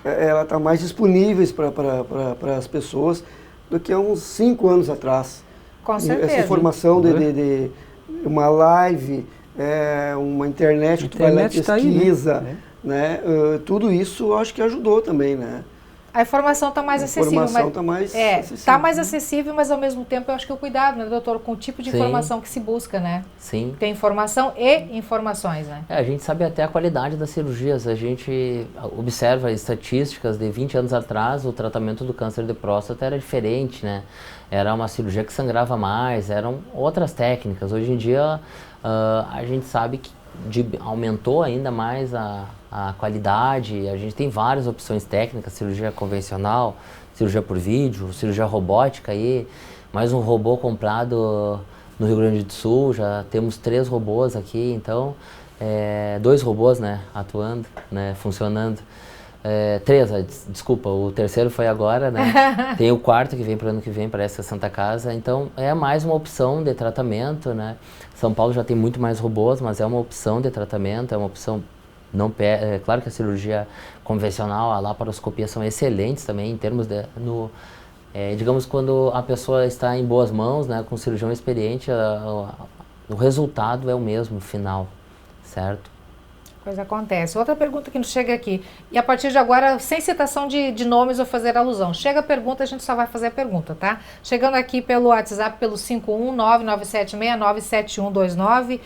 Speaker 3: ela está mais disponível para as pessoas do que há uns 5 anos atrás.
Speaker 1: Com certeza.
Speaker 3: Essa informação de uma live, uma internet que tu vai lá e pesquisa,
Speaker 2: aí,
Speaker 3: né? Tudo isso eu acho que ajudou também, né?
Speaker 1: A informação está mais acessível.
Speaker 3: A informação está mais acessível.
Speaker 1: Está mais acessível, mas ao mesmo tempo eu acho que o cuidado, né, doutor, com o tipo de informação que se busca, né?
Speaker 4: Sim.
Speaker 1: Tem informação e informações, né?
Speaker 4: A gente sabe até a qualidade das cirurgias. A gente observa estatísticas de 20 anos atrás, o tratamento do câncer de próstata era diferente, né? Era uma cirurgia que sangrava mais, eram outras técnicas. Hoje em dia, a gente sabe que aumentou ainda mais a qualidade. A gente tem várias opções técnicas, cirurgia convencional, cirurgia por vídeo, cirurgia robótica aí, mais um robô comprado no Rio Grande do Sul, já temos 3 robôs aqui, então, 2 robôs, né, atuando, né, funcionando. 3, desculpa, o terceiro foi agora, né, tem o 4º que vem para o ano que vem para essa Santa Casa, então é mais uma opção de tratamento, né. São Paulo já tem muito mais robôs, mas é uma opção de tratamento, é uma opção, claro que a cirurgia convencional, a laparoscopia são excelentes também em termos de, digamos, quando a pessoa está em boas mãos, né, com um cirurgião experiente, o resultado é o mesmo, final, certo?
Speaker 1: Coisa acontece. Outra pergunta que nos chega aqui, e a partir de agora, sem citação de nomes ou fazer alusão, chega a pergunta, a gente só vai fazer a pergunta, tá? Chegando aqui pelo WhatsApp, pelo 51997697129,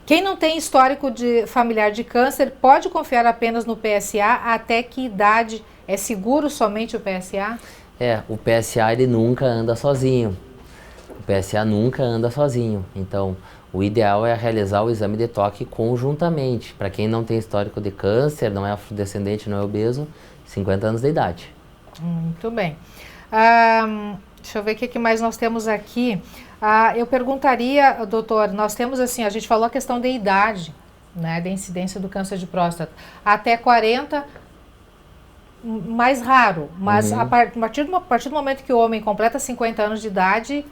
Speaker 1: quem não tem histórico familiar de câncer pode confiar apenas no PSA? Até que idade é seguro somente o PSA?
Speaker 4: O PSA ele nunca anda sozinho. O PSA nunca anda sozinho. Então, o ideal é realizar o exame de toque conjuntamente. Para quem não tem histórico de câncer, não é afrodescendente, não é obeso, 50 anos de idade.
Speaker 1: Muito bem. Deixa eu ver o que mais nós temos aqui. Eu perguntaria, doutor, nós temos assim, a gente falou a questão da idade, né, da incidência do câncer de próstata. Até 40, mais raro, mas a partir do momento que o homem completa 50 anos de idade,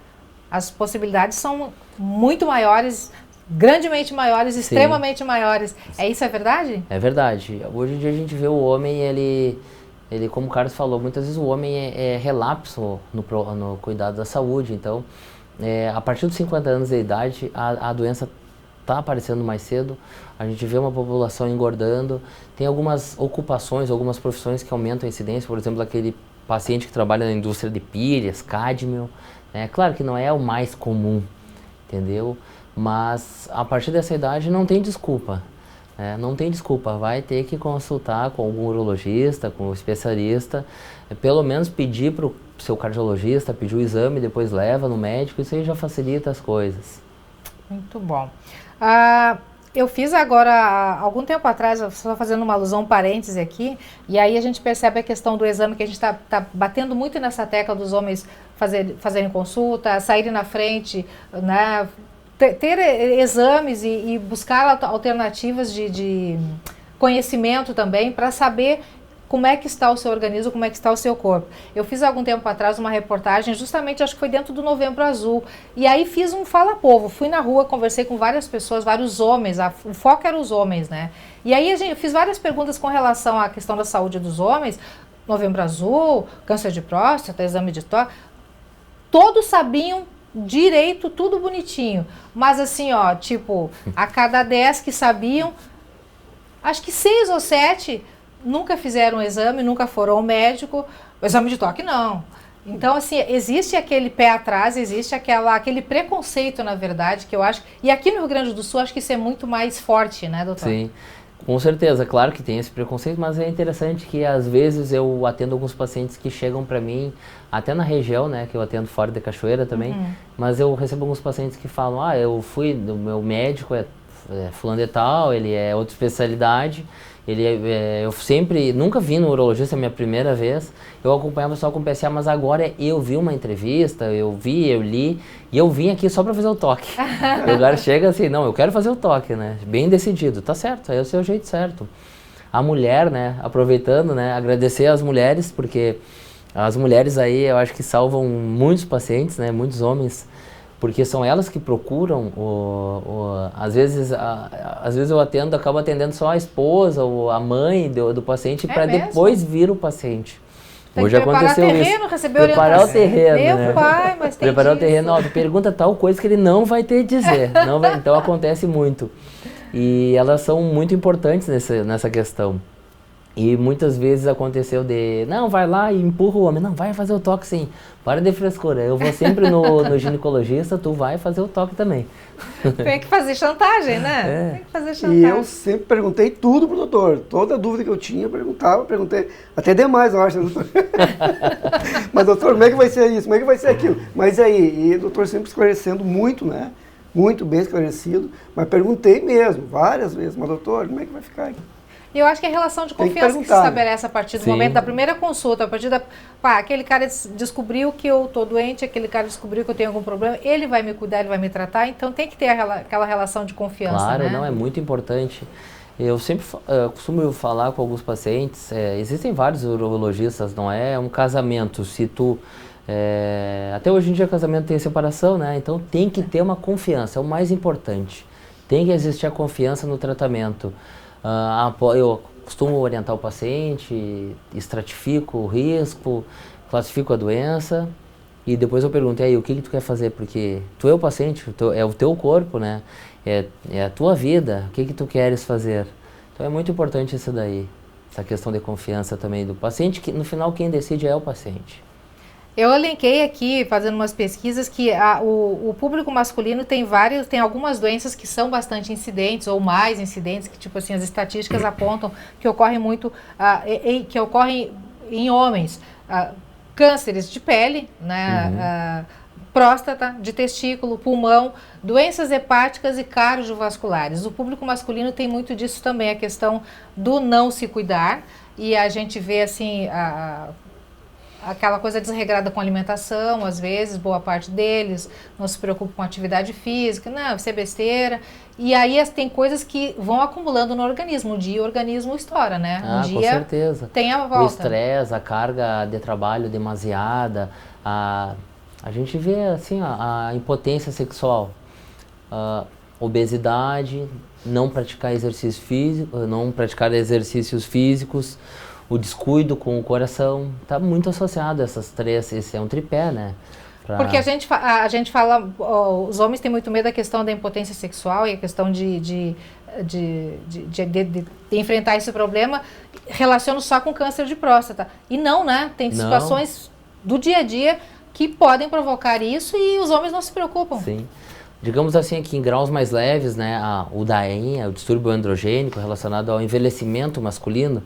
Speaker 1: as possibilidades são muito maiores, grandemente maiores, extremamente maiores. Isso é verdade? É verdade.
Speaker 4: Hoje em dia a gente vê o homem, ele como o Carlos falou, muitas vezes o homem é relapso no cuidado da saúde. Então, a partir dos 50 anos de idade, a doença está aparecendo mais cedo, a gente vê uma população engordando, tem algumas ocupações, algumas profissões que aumentam a incidência, por exemplo, aquele paciente que trabalha na indústria de pilhas, cádmio, claro que não é o mais comum, entendeu? Mas a partir dessa idade não tem desculpa, não tem desculpa, vai ter que consultar com algum urologista, com um especialista, pelo menos pedir para o seu cardiologista, pedir o exame, depois leva no médico, isso aí já facilita as coisas.
Speaker 1: Muito bom. Eu fiz agora, algum tempo atrás, só fazendo uma alusão, um parêntese aqui, e aí a gente percebe a questão do exame, que a gente está batendo muito nessa tecla dos homens fazerem consulta, saírem na frente, né, ter exames e buscar alternativas de conhecimento também, para saber como é que está o seu organismo, como é que está o seu corpo. Eu fiz algum tempo atrás uma reportagem, justamente acho que foi dentro do Novembro Azul, e aí fiz um Fala Povo, fui na rua, conversei com várias pessoas, vários homens, o foco era os homens, né? E aí eu fiz várias perguntas com relação à questão da saúde dos homens, Novembro Azul, câncer de próstata, exame de toque, todos sabiam direito, tudo bonitinho, mas assim, tipo, a cada 10 que sabiam, acho que 6 ou 7 nunca fizeram o exame, nunca foram ao médico, o exame de toque não. Então, assim, existe aquele pé atrás, existe aquele preconceito, na verdade, que eu acho, e aqui no Rio Grande do Sul, acho que isso é muito mais forte, né, doutor?
Speaker 4: Sim, com certeza, claro que tem esse preconceito, mas é interessante que, às vezes, eu atendo alguns pacientes que chegam para mim, até na região, né, que eu atendo fora da Cachoeira também, mas eu recebo alguns pacientes que falam, eu fui, o meu médico é fulano de tal, ele é outra especialidade, eu nunca vi no urologista, é a minha primeira vez, eu acompanhava só com o PSA, mas agora eu vi uma entrevista, eu li, e eu vim aqui só para fazer o toque. O cara chega assim, não, eu quero fazer o toque, né, bem decidido, tá certo, é o seu jeito certo. A mulher, né, aproveitando, né, agradecer às mulheres, porque as mulheres aí eu acho que salvam muitos pacientes, né, muitos homens, porque são elas que procuram, às vezes eu acabo atendendo só a esposa ou a mãe do paciente para depois vir o paciente.
Speaker 1: Tem
Speaker 4: Hoje
Speaker 1: que preparar
Speaker 4: aconteceu
Speaker 1: terreno,
Speaker 4: isso.
Speaker 1: receber
Speaker 4: Preparar
Speaker 1: orientação.
Speaker 4: o terreno,
Speaker 1: Meu
Speaker 4: né?
Speaker 1: pai, mas tem
Speaker 4: Preparar o
Speaker 1: disso.
Speaker 4: terreno, tu pergunta tal coisa que ele não vai ter de dizer. Então acontece muito. E elas são muito importantes nessa questão. E muitas vezes aconteceu não, vai lá e empurra o homem. Não, vai fazer o toque sim. Para de frescura. Eu vou sempre no ginecologista, tu vai fazer o toque também.
Speaker 1: Tem que fazer chantagem, né? Tem que fazer chantagem.
Speaker 3: E eu sempre perguntei tudo pro doutor. Toda dúvida que eu tinha, eu perguntei. Até demais, eu acho, né, doutor? Mas, doutor, como é que vai ser isso? Como é que vai ser aquilo? Mas aí, e o doutor sempre esclarecendo muito, né? Muito bem esclarecido. Mas perguntei mesmo, várias vezes. Mas, doutor, como é que vai ficar aqui?
Speaker 1: E eu acho que a relação de
Speaker 3: Tem que
Speaker 1: confiança que se
Speaker 3: perguntar,
Speaker 1: estabelece a partir do
Speaker 4: Sim.
Speaker 1: momento da primeira consulta, a partir aquele cara descobriu que eu estou doente, aquele cara descobriu que eu tenho algum problema, ele vai me cuidar, ele vai me tratar, então tem que ter aquela relação de confiança,
Speaker 4: Claro,
Speaker 1: né?
Speaker 4: não, é muito importante. Eu sempre costumo falar com alguns pacientes, existem vários urologistas, não é um casamento, se tu... até hoje em dia casamento tem separação, né? Então tem que ter uma confiança, é o mais importante. Tem que existir a confiança no tratamento. Eu costumo orientar o paciente, estratifico o risco, classifico a doença e depois eu pergunto, aí, o que tu quer fazer? Porque tu é o paciente, é o teu corpo, né? É a tua vida, o que tu queres fazer? Então é muito importante isso daí, essa questão de confiança também do paciente, que no final quem decide é o paciente.
Speaker 1: Eu elenquei aqui, fazendo umas pesquisas, que o público masculino tem algumas doenças que são bastante incidentes, ou mais incidentes, que tipo assim, as estatísticas apontam que ocorrem muito, que ocorrem em homens. Cânceres de pele, né, próstata, de testículo, pulmão, doenças hepáticas e cardiovasculares. O público masculino tem muito disso também, a questão do não se cuidar, e a gente vê assim... aquela coisa desregrada com alimentação, às vezes, boa parte deles não se preocupa com atividade física, não, isso é besteira. E aí tem coisas que vão acumulando no organismo, um dia o organismo estoura, né? Um dia
Speaker 4: com certeza.
Speaker 1: Tem a volta.
Speaker 4: O estresse, a carga de trabalho demasiada, a gente vê assim a impotência sexual, obesidade, não praticar exercício físico, não praticar exercícios físicos, o descuido com o coração, está muito associado a essas três, esse é um tripé, né?
Speaker 1: Porque a gente fala, os homens têm muito medo da questão da impotência sexual e a questão de enfrentar esse problema, relaciona só com câncer de próstata. E não, né? Tem situações do dia a dia que podem provocar isso e os homens não se preocupam.
Speaker 4: Sim. Digamos assim, que em graus mais leves, né, o DAEM, o distúrbio androgênico relacionado ao envelhecimento masculino,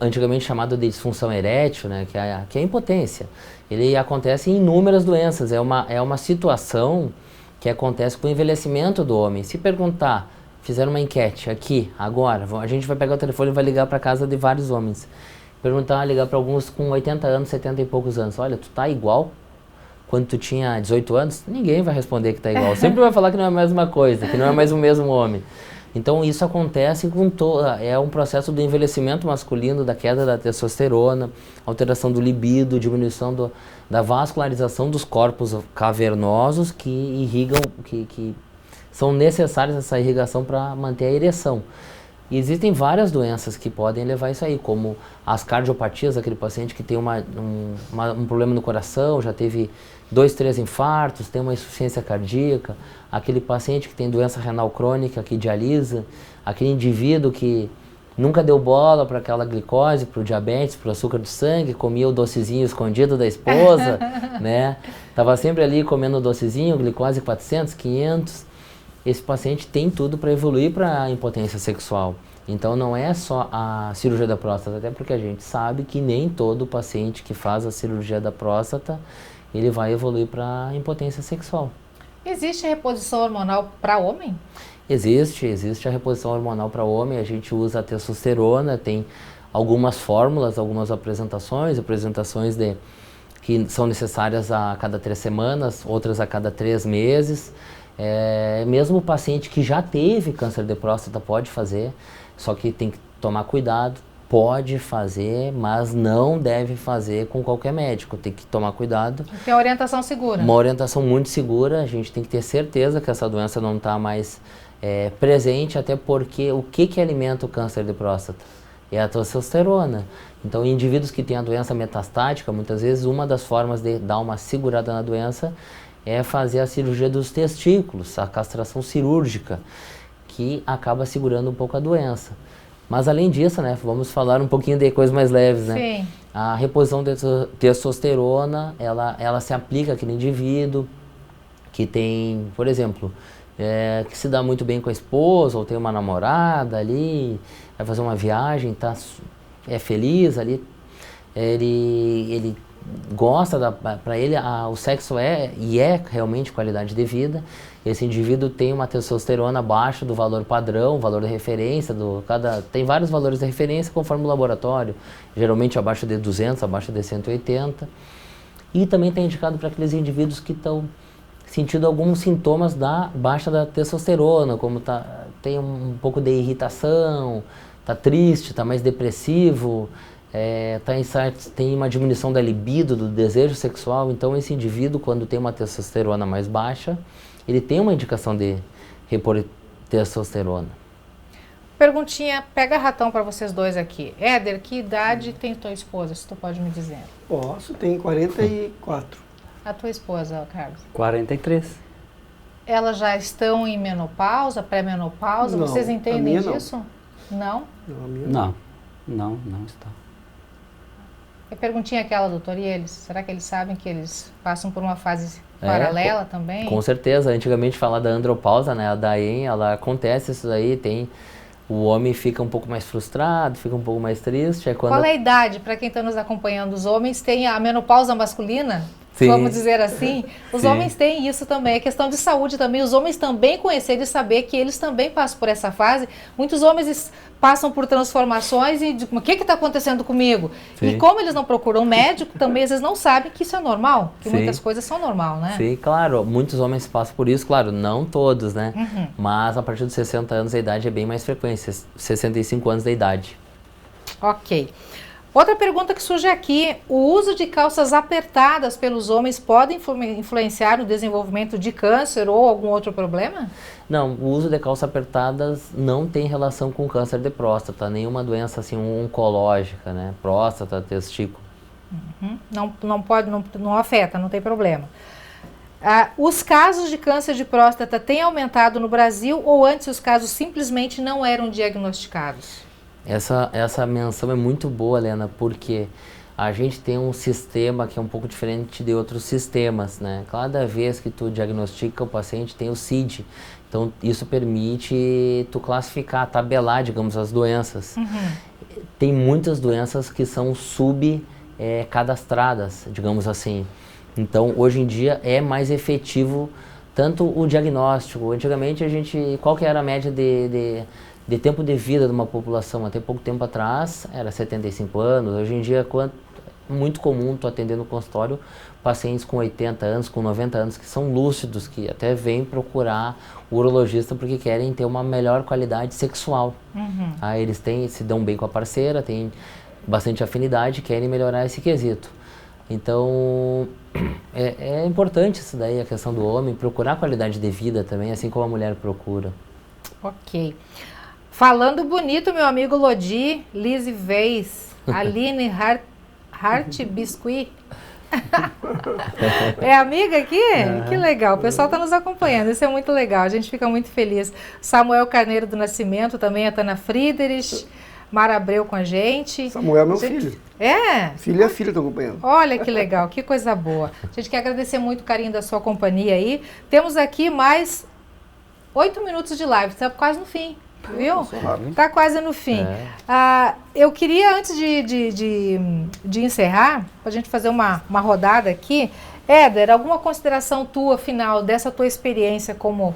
Speaker 4: antigamente chamado de disfunção erétil, né, que é a impotência. Ele acontece em inúmeras doenças, é uma situação que acontece com o envelhecimento do homem. Se perguntar, fizeram uma enquete aqui, agora, a gente vai pegar o telefone e vai ligar para casa de vários homens. Ligar para alguns com 80 anos, 70 e poucos anos, olha, tu tá igual quando tu tinha 18 anos? Ninguém vai responder que tá igual, sempre vai falar que não é a mesma coisa, que não é mais o mesmo homem. Então isso acontece é um processo do envelhecimento masculino, da queda da testosterona, alteração do libido, diminuição da vascularização dos corpos cavernosos que irrigam, que são necessárias essa irrigação para manter a ereção. E existem várias doenças que podem levar isso aí, como as cardiopatias, aquele paciente que tem um problema no coração, já teve 2, 3 infartos, tem uma insuficiência cardíaca, aquele paciente que tem doença renal crônica, que dialisa, aquele indivíduo que nunca deu bola para aquela glicose, para o diabetes, para o açúcar do sangue, comia o docezinho escondido da esposa, né? Tava sempre ali comendo o docezinho, glicose 400, 500. Esse paciente tem tudo para evoluir para a impotência sexual. Então não é só a cirurgia da próstata, até porque a gente sabe que nem todo paciente que faz a cirurgia da próstata, ele vai evoluir para a impotência sexual.
Speaker 1: Existe reposição hormonal para homem?
Speaker 4: Existe a reposição hormonal para homem, a gente usa a testosterona, tem algumas fórmulas, algumas apresentações que são necessárias a cada 3 semanas, outras a cada 3 meses. Mesmo o paciente que já teve câncer de próstata pode fazer, só que tem que tomar cuidado, pode fazer, mas não deve fazer com qualquer médico. Tem que tomar cuidado.
Speaker 1: Tem orientação segura.
Speaker 4: Uma orientação muito segura. A gente tem que ter certeza que essa doença não está mais presente, até porque o que alimenta o câncer de próstata? É a testosterona. Então, indivíduos que têm a doença metastática, muitas vezes uma das formas de dar uma segurada na doença é fazer a cirurgia dos testículos, a castração cirúrgica, que acaba segurando um pouco a doença. Mas além disso, né, vamos falar um pouquinho de coisas mais leves, né?
Speaker 1: Sim.
Speaker 4: A reposição de testosterona, ela se aplica àquele indivíduo que tem, por exemplo, que se dá muito bem com a esposa ou tem uma namorada ali, vai fazer uma viagem, é feliz ali, ele gosta, para ele o sexo é realmente qualidade de vida. Esse indivíduo tem uma testosterona abaixo do valor padrão, valor de referência, tem vários valores de referência conforme o laboratório, geralmente abaixo de 200, abaixo de 180. E também está indicado para aqueles indivíduos que estão sentindo alguns sintomas da baixa da testosterona, como tem um pouco de irritação, está triste, está mais depressivo, tem uma diminuição da libido, do desejo sexual. Então esse indivíduo, quando tem uma testosterona mais baixa, ele tem uma indicação de repor testosterona.
Speaker 1: Perguntinha, pega ratão para vocês dois aqui. Éder, que idade tem tua esposa, se tu pode me dizer?
Speaker 3: Posso, tem 44.
Speaker 1: A tua esposa, Carlos?
Speaker 2: 43.
Speaker 1: Elas já estão em menopausa, pré-menopausa?
Speaker 3: Não,
Speaker 1: Vocês
Speaker 3: a
Speaker 1: entendem
Speaker 3: minha não.
Speaker 1: disso? Não?
Speaker 3: Não, a minha
Speaker 2: Não está.
Speaker 1: E perguntinha aquela, doutor, e eles? Será que eles sabem que eles passam por uma fase paralela também?
Speaker 4: Com certeza. Antigamente falar da andropausa, né? A DAEM, ela acontece isso daí, o homem fica um pouco mais frustrado, fica um pouco mais triste.
Speaker 1: Qual é a idade, para quem está nos acompanhando? Os homens têm a menopausa masculina?
Speaker 4: Sim.
Speaker 1: Vamos dizer assim? Os
Speaker 4: Sim.
Speaker 1: homens têm isso também, é questão de saúde também. Os homens também conhecerem e saber que eles também passam por essa fase. Muitos homens passam por transformações e dizem, o que está acontecendo comigo?
Speaker 4: Sim.
Speaker 1: E como eles não procuram médico, também às vezes não sabem que isso é normal, que
Speaker 4: Sim.
Speaker 1: muitas coisas são normal, né?
Speaker 4: Sim, claro. Muitos homens passam por isso, claro, não todos, né?
Speaker 1: Uhum.
Speaker 4: Mas a partir dos 60 anos a idade é bem mais frequente, 65 anos da idade.
Speaker 1: Ok. Outra pergunta que surge aqui, o uso de calças apertadas pelos homens pode influenciar no desenvolvimento de câncer ou algum outro problema?
Speaker 4: Não, o uso de calças apertadas não tem relação com câncer de próstata, nenhuma doença assim oncológica, né? Próstata, testículo.
Speaker 1: Uhum. Não afeta, não tem problema. Os casos de câncer de próstata têm aumentado no Brasil ou antes os casos simplesmente não eram diagnosticados?
Speaker 4: Essa menção é muito boa, Helena, porque a gente tem um sistema que é um pouco diferente de outros sistemas, né? Cada vez que tu diagnostica o paciente tem o CID, então isso permite tu classificar, tabelar, digamos, as doenças.
Speaker 1: Uhum.
Speaker 4: Tem muitas doenças que são subcadastradas, digamos assim. Então, hoje em dia é mais efetivo tanto o diagnóstico. Antigamente qual que era a média de tempo de vida de uma população? Até pouco tempo atrás era 75 anos, hoje em dia é muito comum tu atender no consultório pacientes com 80 anos, com 90 anos, que são lúcidos, que até vêm procurar o urologista porque querem ter uma melhor qualidade sexual.
Speaker 1: Uhum.
Speaker 4: Eles se dão bem com a parceira, têm bastante afinidade, querem melhorar esse quesito. Então, é importante isso daí, a questão do homem, procurar qualidade de vida também, assim como a mulher procura.
Speaker 1: Ok. Falando bonito, meu amigo Lodi, Lizzie Weiss, Aline Hart Biscuit. É amiga aqui? Que legal, o pessoal está nos acompanhando, isso é muito legal, a gente fica muito feliz. Samuel Carneiro do Nascimento, também a Tana Friedrich, Mara Abreu com a gente.
Speaker 3: Samuel é meu filho.
Speaker 1: É?
Speaker 3: Filho e a filha estão acompanhando.
Speaker 1: Olha que legal, que coisa boa. A gente quer agradecer muito o carinho da sua companhia aí. Temos aqui mais 8 minutos de live, está quase no fim. Viu? Está quase no fim. Eu queria, antes de encerrar, para a gente fazer uma rodada aqui, Éder, alguma consideração tua final dessa tua experiência como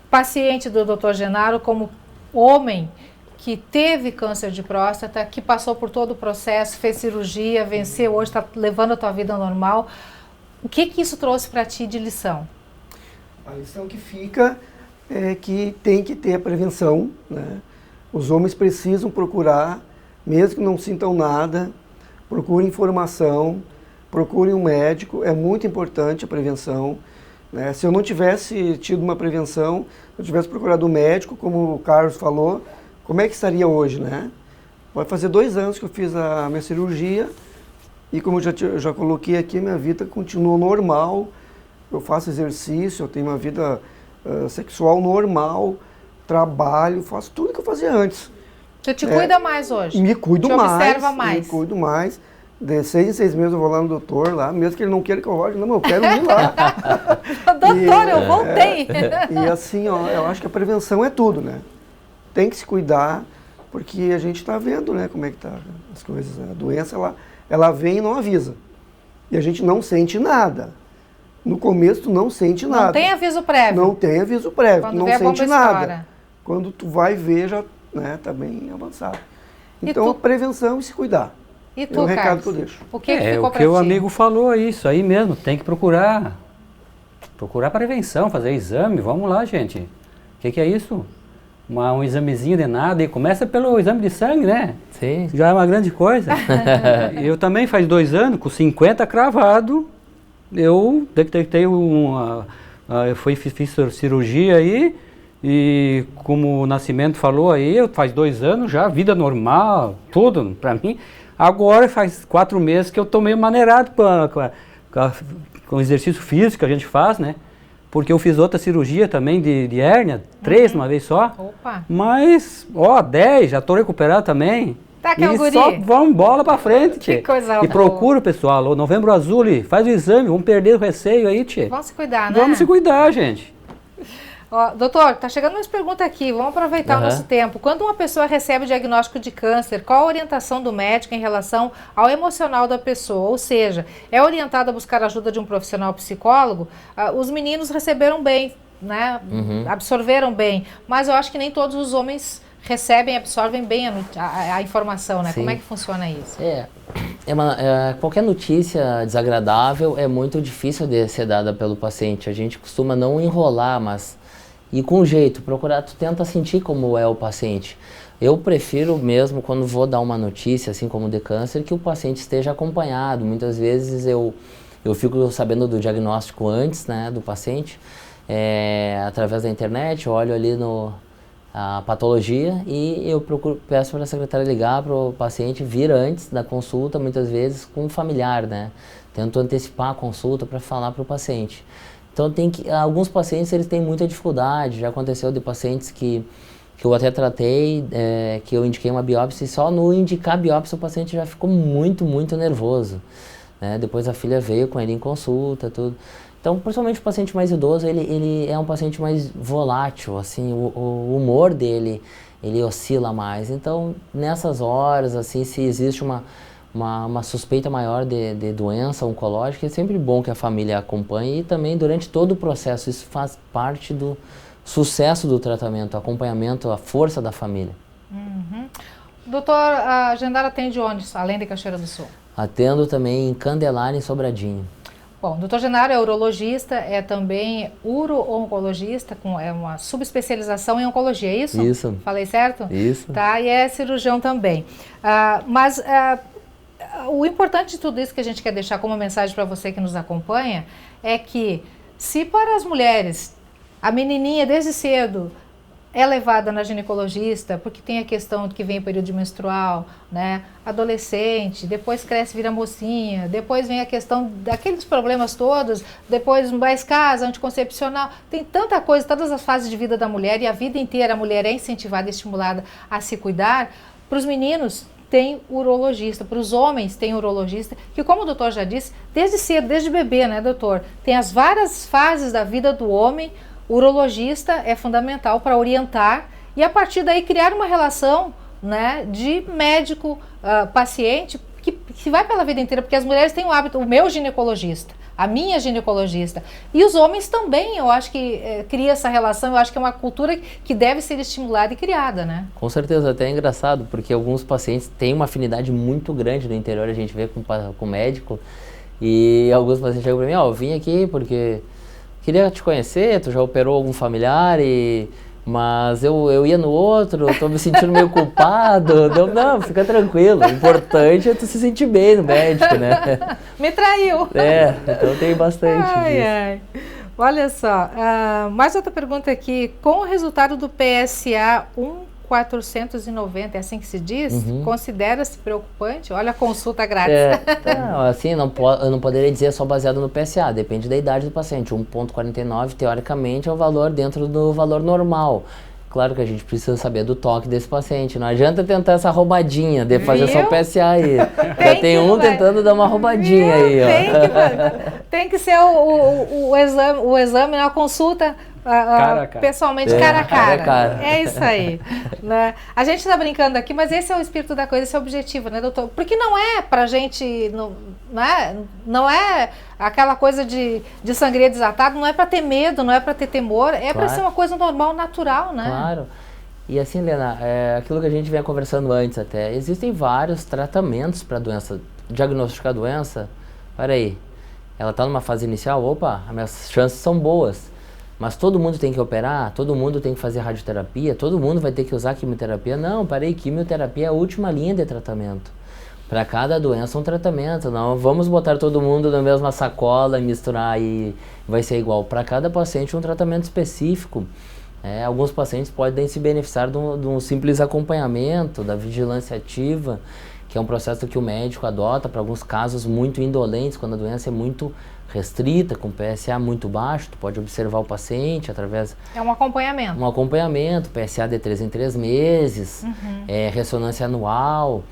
Speaker 1: paciente do Dr. Genaro, como homem que teve câncer de próstata, que passou por todo o processo, fez cirurgia, venceu, hoje está levando a tua vida normal. O que isso trouxe para ti de lição?
Speaker 3: A lição que fica é que tem que ter a prevenção, né? Os homens precisam procurar mesmo que não sintam nada, procurem informação, procurem um médico, é muito importante a prevenção. Né? Se eu não tivesse tido uma prevenção, se eu tivesse procurado um médico, como o Carlos falou, como é que estaria hoje, né? Vai fazer 2 anos que eu fiz a minha cirurgia e como eu já coloquei aqui, minha vida continua normal, eu faço exercício, eu tenho uma vida sexual normal, trabalho, faço tudo que eu fazia antes.
Speaker 1: Você te cuida mais hoje?
Speaker 3: Me cuido
Speaker 1: te
Speaker 3: mais.
Speaker 1: Observa mais?
Speaker 3: Me cuido mais. De 6 em 6 meses eu vou lá no doutor, lá, mesmo que ele não queira que eu volte, não, eu quero ir lá.
Speaker 1: Doutor, eu voltei.
Speaker 3: E assim, ó, eu acho que a prevenção é tudo, né? Tem que se cuidar, porque a gente está vendo, né, como é que tá as coisas. Né? A doença, ela vem e não avisa. E a gente não sente nada. No começo, tu não sente nada.
Speaker 1: Não tem aviso prévio?
Speaker 3: Não tem aviso prévio,
Speaker 1: Quando
Speaker 3: tu não
Speaker 1: vê,
Speaker 3: sente
Speaker 1: a bomba
Speaker 3: nada.
Speaker 1: estoura.
Speaker 3: Quando tu vai ver, já tá bem avançado. Então, a prevenção e se cuidar.
Speaker 1: E tu,
Speaker 3: é o recado
Speaker 1: Carlos?
Speaker 3: que eu deixo.
Speaker 1: O que ficou
Speaker 2: o
Speaker 1: pra
Speaker 2: que
Speaker 1: ti?
Speaker 2: o amigo falou, é isso aí mesmo, tem que procurar prevenção, fazer exame, vamos lá, gente. O que é isso? Um examezinho de nada, e começa pelo exame de sangue, né?
Speaker 4: Sim.
Speaker 2: Já é uma grande coisa. Eu também faz 2 anos, com 50 cravado, eu detectei fiz cirurgia aí, e como o Nascimento falou aí, faz 2 anos já, vida normal, tudo pra mim. Agora faz 4 meses que eu tô meio maneirado com o exercício físico que a gente faz, né? Porque eu fiz outra cirurgia também de hérnia, 3 de uma vez só.
Speaker 1: Opa.
Speaker 2: Mas, 10, já tô recuperado também.
Speaker 1: Tá, que é o
Speaker 2: E
Speaker 1: guri.
Speaker 2: só vamos bola pra frente, tchê.
Speaker 1: Que coisa
Speaker 2: E
Speaker 1: boa.
Speaker 2: procura, pessoal, o Novembro Azul, faz o exame, vamos perder o receio aí, tchê.
Speaker 1: Vamos se cuidar, né?
Speaker 2: Vamos se cuidar, gente.
Speaker 1: Ó, doutor, tá chegando umas perguntas aqui, vamos aproveitar o
Speaker 4: Aham.
Speaker 1: nosso tempo. Quando uma pessoa recebe o diagnóstico de câncer, qual a orientação do médico em relação ao emocional da pessoa? Ou seja, é orientado a buscar a ajuda de um profissional psicólogo? Os meninos receberam bem, né? Absorveram bem, mas eu acho que nem todos os homens recebem, absorvem bem a informação, né?
Speaker 4: Sim.
Speaker 1: Como é que funciona isso?
Speaker 4: Qualquer notícia desagradável é muito difícil de ser dada pelo paciente. A gente costuma não enrolar, mas ir com jeito, procurar, tu tenta sentir como é o paciente. Eu prefiro mesmo, quando vou dar uma notícia, assim como de câncer, que o paciente esteja acompanhado. Muitas vezes eu fico sabendo do diagnóstico antes, né, do paciente, através da internet, eu olho ali a patologia e eu peço para a secretária ligar para o paciente vir antes da consulta, muitas vezes com um familiar, né? Tento antecipar a consulta para falar para o paciente. Então alguns pacientes eles têm muita dificuldade, já aconteceu de pacientes que eu até tratei, que eu indiquei uma biópsia e só no indicar a biópsia o paciente já ficou muito, muito nervoso. Né? Depois a filha veio com ele em consulta, tudo. Então, principalmente o paciente mais idoso, ele é um paciente mais volátil, assim, o humor dele, ele oscila mais. Então, nessas horas, assim, se existe uma suspeita maior de doença oncológica, é sempre bom que a família acompanhe e também durante todo o processo, isso faz parte do sucesso do tratamento, acompanhamento, a força da família.
Speaker 1: Doutor, a Gendara atende onde, além de Cachoeira do Sul?
Speaker 4: Atendo também em Candelária e Sobradinho.
Speaker 1: Bom, o doutor Genaro é urologista, é também uro-oncologista, é uma subespecialização em oncologia, é isso?
Speaker 4: Isso.
Speaker 1: Falei certo?
Speaker 4: Isso.
Speaker 1: Tá, e é cirurgião também. O importante de tudo isso que a gente quer deixar como mensagem para você que nos acompanha é que se para as mulheres a menininha desde cedo é levada na ginecologista, porque tem a questão de que vem o período menstrual, né? Adolescente, depois cresce, vira mocinha, depois vem a questão daqueles problemas todos, depois mais casa, anticoncepcional, tem tanta coisa, todas as fases de vida da mulher e a vida inteira a mulher é incentivada e estimulada a se cuidar. Para os meninos tem urologista, para os homens tem urologista, que como o doutor já disse, desde cedo, desde bebê, né, doutor? Tem as várias fases da vida do homem. O urologista é fundamental para orientar e a partir daí criar uma relação, né, de médico-paciente que vai pela vida inteira, porque as mulheres têm o hábito, o meu ginecologista, a minha ginecologista e os homens também, eu acho que cria essa relação, eu acho que é uma cultura que deve ser estimulada e criada, né?
Speaker 4: Com certeza, até é engraçado, porque alguns pacientes têm uma afinidade muito grande no interior, a gente vê com o médico e alguns pacientes chegam para mim, eu vim aqui porque queria te conhecer, tu já operou algum familiar e Mas eu ia no outro, eu tô me sentindo meio culpado. Não, fica tranquilo. O importante é tu se sentir bem no médico, né?
Speaker 1: Me traiu.
Speaker 4: Então tem bastante disso.
Speaker 1: Ai. Olha só, mais outra pergunta aqui. Com o resultado do PSA 1490, é assim que se diz? Considera-se preocupante? Olha a consulta grátis.
Speaker 4: Não, assim, eu não poderia dizer só baseado no PSA, depende da idade do paciente. 1,49 teoricamente é o valor dentro do valor normal. Claro que a gente precisa saber do toque desse paciente. Não adianta tentar essa roubadinha de fazer só o PSA aí. Já tem tentando dar uma roubadinha aí, ó.
Speaker 1: Tem que ser o exame, a consulta pessoalmente, cara a cara. É isso aí. Né? A gente está brincando aqui, mas esse é o espírito da coisa, esse é o objetivo, né, doutor? Porque não é pra gente, não é aquela coisa de sangria desatada, não é pra ter medo, não é pra ter temor, é pra ser uma coisa normal, natural, né?
Speaker 4: Claro. E assim, Helena, aquilo que a gente vinha conversando antes até, existem vários tratamentos para doença, diagnosticar a doença, peraí, ela está numa fase inicial, opa, as minhas chances são boas. Mas todo mundo tem que operar, todo mundo tem que fazer radioterapia, todo mundo vai ter que usar quimioterapia. Não, peraí, quimioterapia é a última linha de tratamento. Para cada doença um tratamento, não vamos botar todo mundo na mesma sacola e misturar e vai ser igual. Para cada paciente um tratamento específico. Alguns pacientes podem se beneficiar de um simples acompanhamento, da vigilância ativa, que é um processo que o médico adota para alguns casos muito indolentes, quando a doença é muito restrita, com PSA muito baixo, tu pode observar o paciente através...
Speaker 1: É um acompanhamento.
Speaker 4: Um acompanhamento, PSA de 3 em 3 meses, ressonância anual,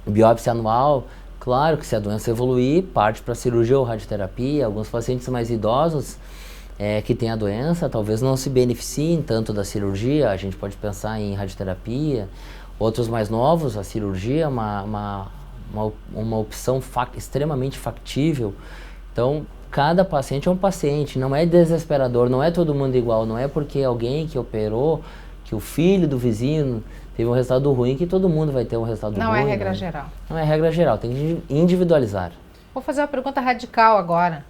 Speaker 4: biópsia anual. Claro que se a doença evoluir, parte para cirurgia ou radioterapia. Alguns pacientes mais idosos que têm a doença, talvez não se beneficiem tanto da cirurgia, a gente pode pensar em radioterapia. Outros mais novos, a cirurgia é uma opção extremamente factível. Então, cada paciente é um paciente, não é desesperador, não é todo mundo igual, não é porque alguém que operou, que o filho do vizinho teve um resultado ruim, que todo mundo vai ter um resultado ruim.
Speaker 1: Não é regra geral.
Speaker 4: Não é regra geral, tem que individualizar.
Speaker 1: Vou fazer uma pergunta radical agora.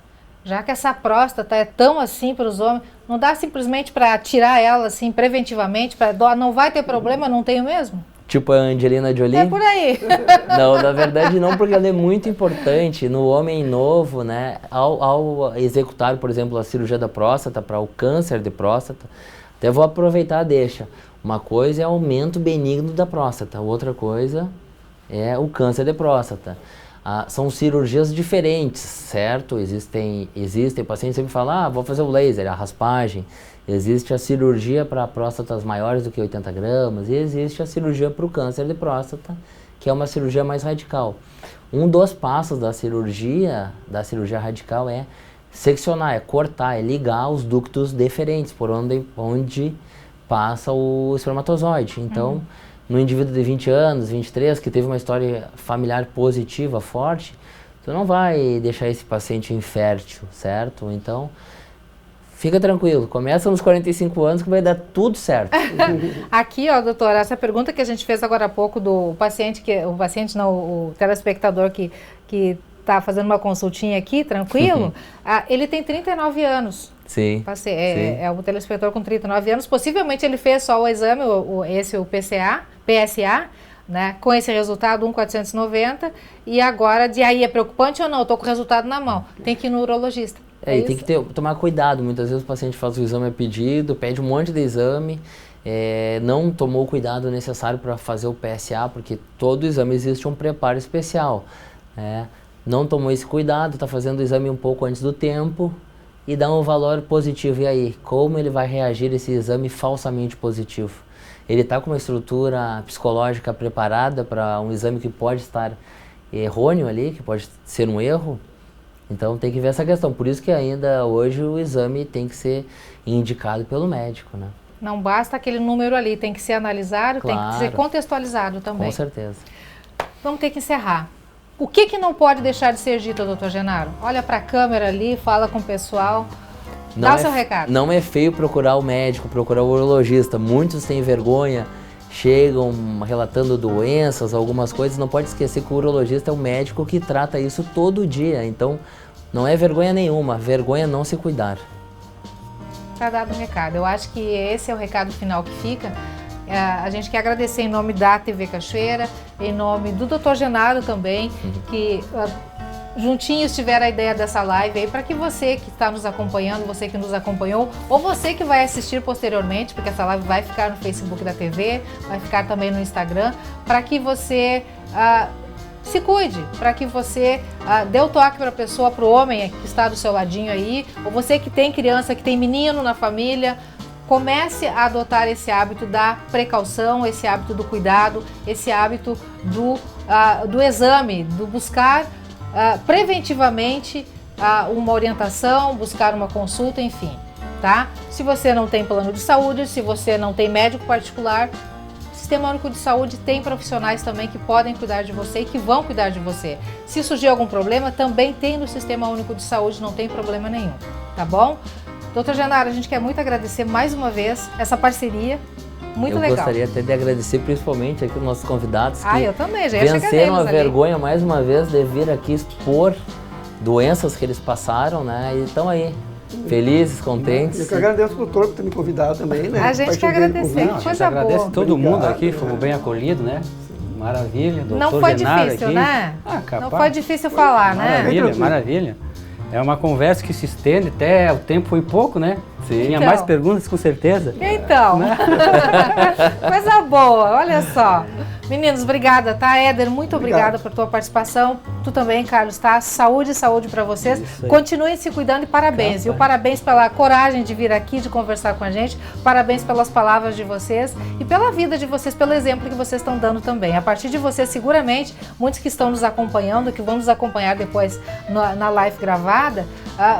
Speaker 1: Já que essa próstata é tão assim para os homens, não dá simplesmente para tirar ela assim preventivamente, não vai ter problema, não tenho mesmo?
Speaker 4: Tipo a Angelina Jolie?
Speaker 1: É por aí.
Speaker 4: Não, na verdade não, porque ela é muito importante no homem novo, né? Ao executar, por exemplo, a cirurgia da próstata para o câncer de próstata, até vou aproveitar a deixa. Uma coisa é aumento benigno da próstata, outra coisa é o câncer de próstata. São cirurgias diferentes, certo? Existem pacientes que sempre falam, vou fazer o laser, a raspagem. Existe a cirurgia para próstatas maiores do que 80 gramas e existe a cirurgia para o câncer de próstata, que é uma cirurgia mais radical. Um dos passos da cirurgia radical é seccionar, é cortar, é ligar os ductos deferentes, por onde passa o espermatozoide. Então, no indivíduo de 20 anos, 23, que teve uma história familiar positiva, forte, tu não vai deixar esse paciente infértil, certo? Então, fica tranquilo, começa nos 45 anos que vai dar tudo certo.
Speaker 1: Aqui, ó, doutora, essa pergunta que a gente fez agora há pouco do paciente, o telespectador que está fazendo uma consultinha aqui, tranquilo, ele tem 39 anos.
Speaker 4: Sim.
Speaker 1: É o telespectador com 39 anos, possivelmente ele fez só o exame, o PSA, né, com esse resultado 1,490, e agora, aí é preocupante ou não? Eu estou com o resultado na mão, tem que ir no urologista.
Speaker 4: E tem que tomar cuidado, muitas vezes o paciente faz o exame a pedido, pede um monte de exame, não tomou o cuidado necessário para fazer o PSA, porque todo exame existe um preparo especial. Não tomou esse cuidado, está fazendo o exame um pouco antes do tempo e dá um valor positivo. E aí, como ele vai reagir a esse exame falsamente positivo? Ele está com uma estrutura psicológica preparada para um exame que pode estar errôneo ali, que pode ser um erro? Então tem que ver essa questão. Por isso que ainda hoje o exame tem que ser indicado pelo médico, né?
Speaker 1: Não basta aquele número ali, tem que ser analisado,
Speaker 4: claro,
Speaker 1: tem que ser contextualizado também.
Speaker 4: Com certeza.
Speaker 1: Vamos ter que encerrar. O que não pode deixar de ser dito, doutor Genaro? Olha para a câmera ali, fala com o pessoal, dá o seu recado.
Speaker 4: Não é feio procurar o médico, procurar o urologista. Muitos têm vergonha, chegam relatando doenças, algumas coisas. Não pode esquecer que o urologista é o médico que trata isso todo dia. Então, não é vergonha nenhuma, vergonha é não se cuidar.
Speaker 1: está dado um recado. Eu acho que esse é o recado final que fica. A gente quer agradecer em nome da TV Cachoeira, em nome do Dr. Genaro também, que juntinhos tiveram a ideia dessa live aí, para que você que está nos acompanhando, você que nos acompanhou, ou você que vai assistir posteriormente, porque essa live vai ficar no Facebook da TV, vai ficar também no Instagram, para que você se cuide, para que você dê o toque para a pessoa, para o homem que está do seu ladinho aí, ou você que tem criança, que tem menino na família, comece a adotar esse hábito da precaução, esse hábito do cuidado, esse hábito do exame, do buscar preventivamente uma orientação, buscar uma consulta, enfim, tá? Se você não tem plano de saúde, se você não tem médico particular, o Sistema Único de Saúde tem profissionais também que podem cuidar de você e que vão cuidar de você. Se surgir algum problema, também tem no Sistema Único de Saúde, não tem problema nenhum, tá bom? Doutor Genaro, a gente quer muito agradecer mais uma vez essa parceria, muito legal.
Speaker 4: Eu gostaria até de agradecer principalmente aqui os nossos convidados que
Speaker 1: eu também, já ia chegar
Speaker 4: venceram a
Speaker 1: neles ali.
Speaker 4: vergonha mais uma vez de vir aqui expor doenças que eles passaram, né? E estão aí, felizes, contentes.
Speaker 3: Eu que agradeço o doutor por ter me convidado também, né?
Speaker 1: A gente quer agradecer,
Speaker 2: Não, a gente
Speaker 1: coisa
Speaker 2: agradece
Speaker 1: boa.
Speaker 2: todo mundo
Speaker 3: Obrigado,
Speaker 2: aqui, fomos bem acolhidos, né? Maravilha, doutor
Speaker 1: Não foi
Speaker 2: Genaro
Speaker 1: difícil,
Speaker 2: aqui.
Speaker 1: né?
Speaker 2: Capaz.
Speaker 1: Não foi difícil falar, né?
Speaker 2: Maravilha, maravilha. É uma conversa que se estende até, o tempo foi pouco, né?
Speaker 4: Sim.
Speaker 2: Tinha
Speaker 1: Então.
Speaker 2: mais perguntas, com certeza.
Speaker 1: Então, coisa boa, olha só. Meninos, obrigada, tá? Éder, muito obrigada por tua participação. Tu também, Carlos, tá? Saúde para vocês.
Speaker 2: Isso aí.
Speaker 1: Continuem se cuidando e parabéns, viu? Parabéns pela coragem de vir aqui, de conversar com a gente. Parabéns pelas palavras de vocês e pela vida de vocês, pelo exemplo que vocês estão dando também. A partir de vocês, seguramente, muitos que estão nos acompanhando, que vão nos acompanhar depois na live gravada,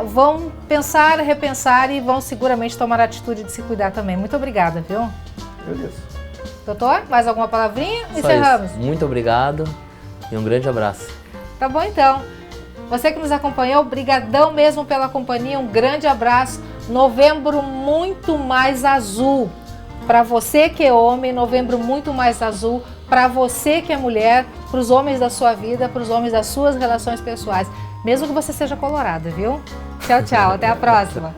Speaker 1: vão pensar, repensar e vão seguramente tomar a atitude de se cuidar também. Muito obrigada, viu?
Speaker 3: Agradeço.
Speaker 1: Doutor, mais alguma palavrinha?
Speaker 4: Só
Speaker 1: Encerramos.
Speaker 4: isso. Muito obrigado e um grande abraço.
Speaker 1: Tá bom então. Você que nos acompanhou, brigadão mesmo pela companhia, um grande abraço. Novembro muito mais azul. Para você que é homem, novembro muito mais azul. Para você que é mulher, para os homens da sua vida, para os homens das suas relações pessoais. Mesmo que você seja colorada, viu? Tchau, tchau. Até a próxima.